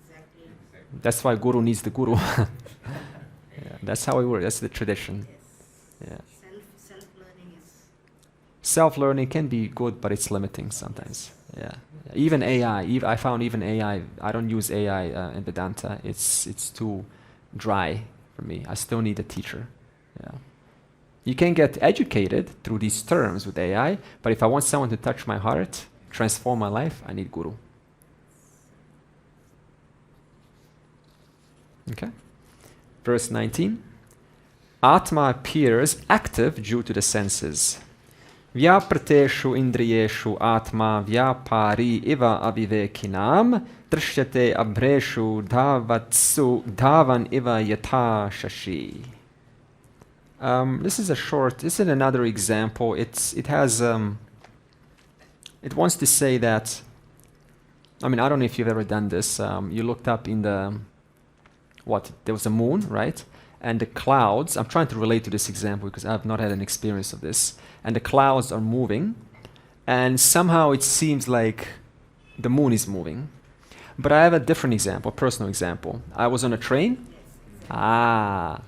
[SPEAKER 4] exactly.
[SPEAKER 1] That's why Guru needs the Guru. Yeah, that's how it works. That's the tradition.
[SPEAKER 4] Yes.
[SPEAKER 1] Yeah.
[SPEAKER 4] Self-learning is.
[SPEAKER 1] Self-learning can be good, but it's limiting sometimes. Yeah. Even AI. I found even AI. I don't use AI in Vedanta. It's too dry for me. I still need a teacher. Yeah. You can get educated through these terms with AI, but if I want someone to touch my heart, transform my life, I need Guru. Okay. Verse 19. Atma appears active due to the senses. Vyaprateshu indriyeshu atma vyapari iva avivekinam drishyate abreshu dhavatsu dhavan iva yatha shashi. This is another example. It wants to say that, I don't know if you've ever done this. You looked up in there was a moon, right? And the clouds, I'm trying to relate to this example because I've not had an experience of this. And the clouds are moving, and somehow it seems like the moon is moving. But I have a different example, personal example. I was on a train. I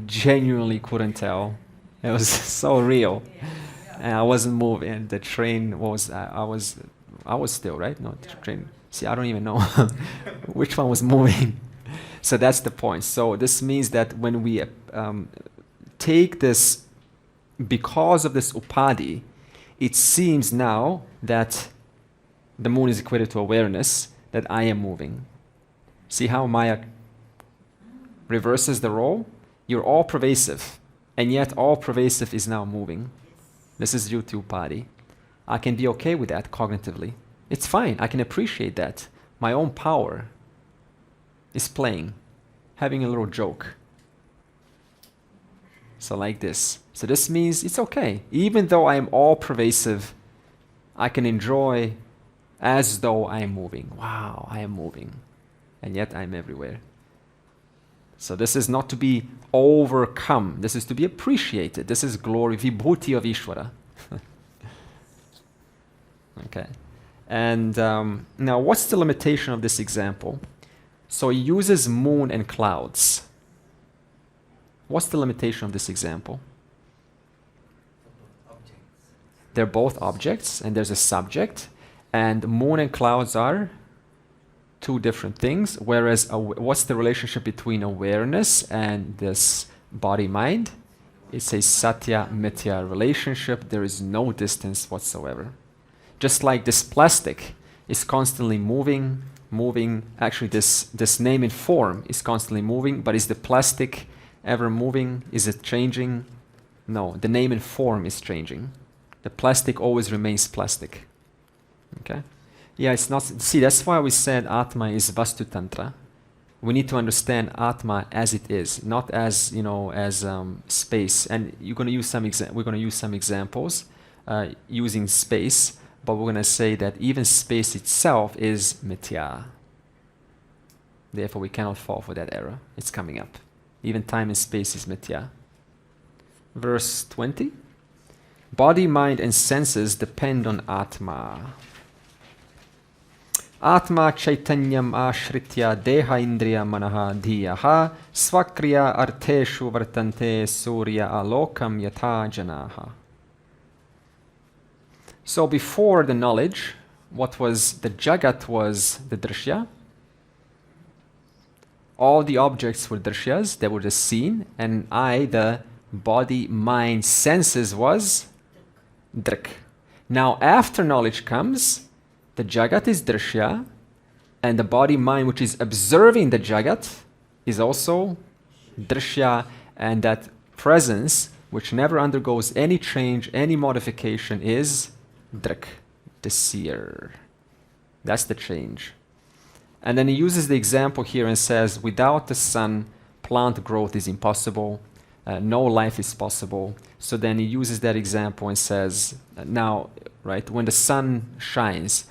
[SPEAKER 1] genuinely couldn't tell. It was so real. And I wasn't moving, and the train was, I was still, right? No, the train. See, I don't even know which one was moving. So that's the point. So this means that when we take this, because of this upadhi, it seems now that the moon is equated to awareness, that I am moving. See how Maya reverses the role? You're all pervasive, and yet all pervasive is now moving. This is due to upadhi. I can be okay with that cognitively. It's fine. I can appreciate that. My own power is playing, having a little joke. So like this. So this means it's okay. Even though I am all pervasive, I can enjoy as though I am moving. Wow, I am moving. And yet I'm everywhere. So this is not to be overcome. This is to be appreciated. This is glory, vibhuti of Ishvara. Okay. And now what's the limitation of this example? So he uses moon and clouds. What's the limitation of this example? They're both objects, and there's a subject, and moon and clouds are two different things, whereas what's the relationship between awareness and this body-mind? It's a satya-mithya relationship. There is no distance whatsoever. Just like this plastic is constantly moving. Actually, this name and form is constantly moving, but is the plastic ever moving? Is it changing? No, the name and form is changing. The plastic always remains plastic. Okay? Yeah, it's not. See, that's why we said Atma is Vastu Tantra. We need to understand Atma as it is, not as, as space. And we're going to use some examples using space, but we're going to say that even space itself is mithya. Therefore, we cannot fall for that error. It's coming up. Even time and space is mithya. Verse 20. Body, mind, and senses depend on Atma. Atma chaitanyam ashritya deha indriya manaha dhiyaha svakriya arteshu vartante surya alokam yatha janaha. So before the knowledge, what was the jagat was the drishya. All the objects were drishyas, they were just seen, and I, the body, mind, senses was drik. Now after knowledge comes, the jagat is drishya, and the body, mind, which is observing the jagat, is also drishya, and that presence, which never undergoes any change, any modification, is drik, the seer. That's the change. And then he uses the example here and says, without the sun, plant growth is impossible, no life is possible. So then he uses that example and says, now, right, when the sun shines,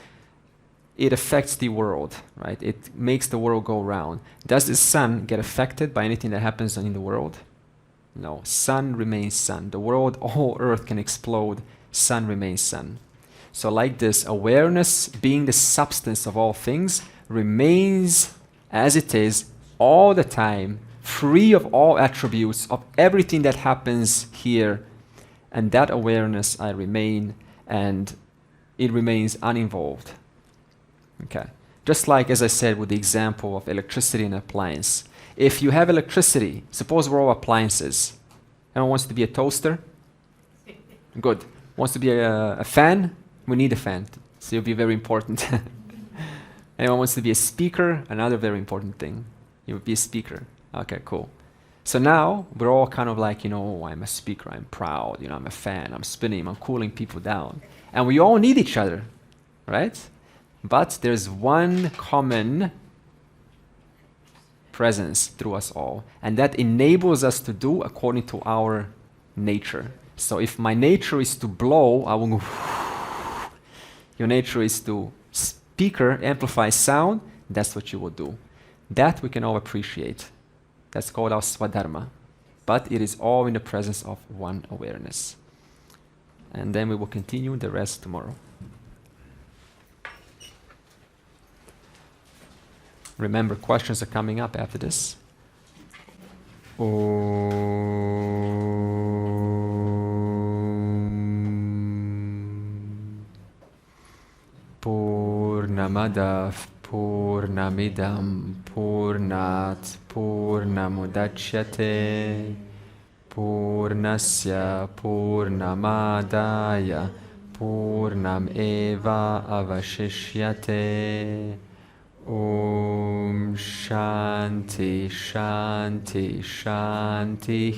[SPEAKER 1] it affects the world, right? It makes the world go round. Does the sun get affected by anything that happens in the world? No, sun remains sun. The world, whole earth can explode, sun remains sun. So like this, awareness being the substance of all things remains as it is all the time, free of all attributes of everything that happens here. And that awareness I remain, and it remains uninvolved. Okay. Just like, as I said, with the example of electricity and appliance. If you have electricity, suppose we're all appliances. Anyone wants to be a toaster? Good. Wants to be a fan? We need a fan. So it'll be very important. Anyone wants to be a speaker? Another very important thing. You would be a speaker. Okay, cool. So now we're all kind of like, I'm a speaker, I'm proud, I'm a fan, I'm spinning, I'm cooling people down. And we all need each other, right? But there's one common presence through us all, and that enables us to do according to our nature. So if my nature is to blow, I will go. Your nature is to speaker, amplify sound, that's what you will do. That we can all appreciate. That's called our swadharma. But it is all in the presence of one awareness. And then we will continue the rest tomorrow. Remember, questions are coming up after this. Purnamadav Purnamidam Purnat Purnamudachyate Purnasya Purnamadaya Purnam Eva Avashishyate. Om Shanti Shanti Shanti.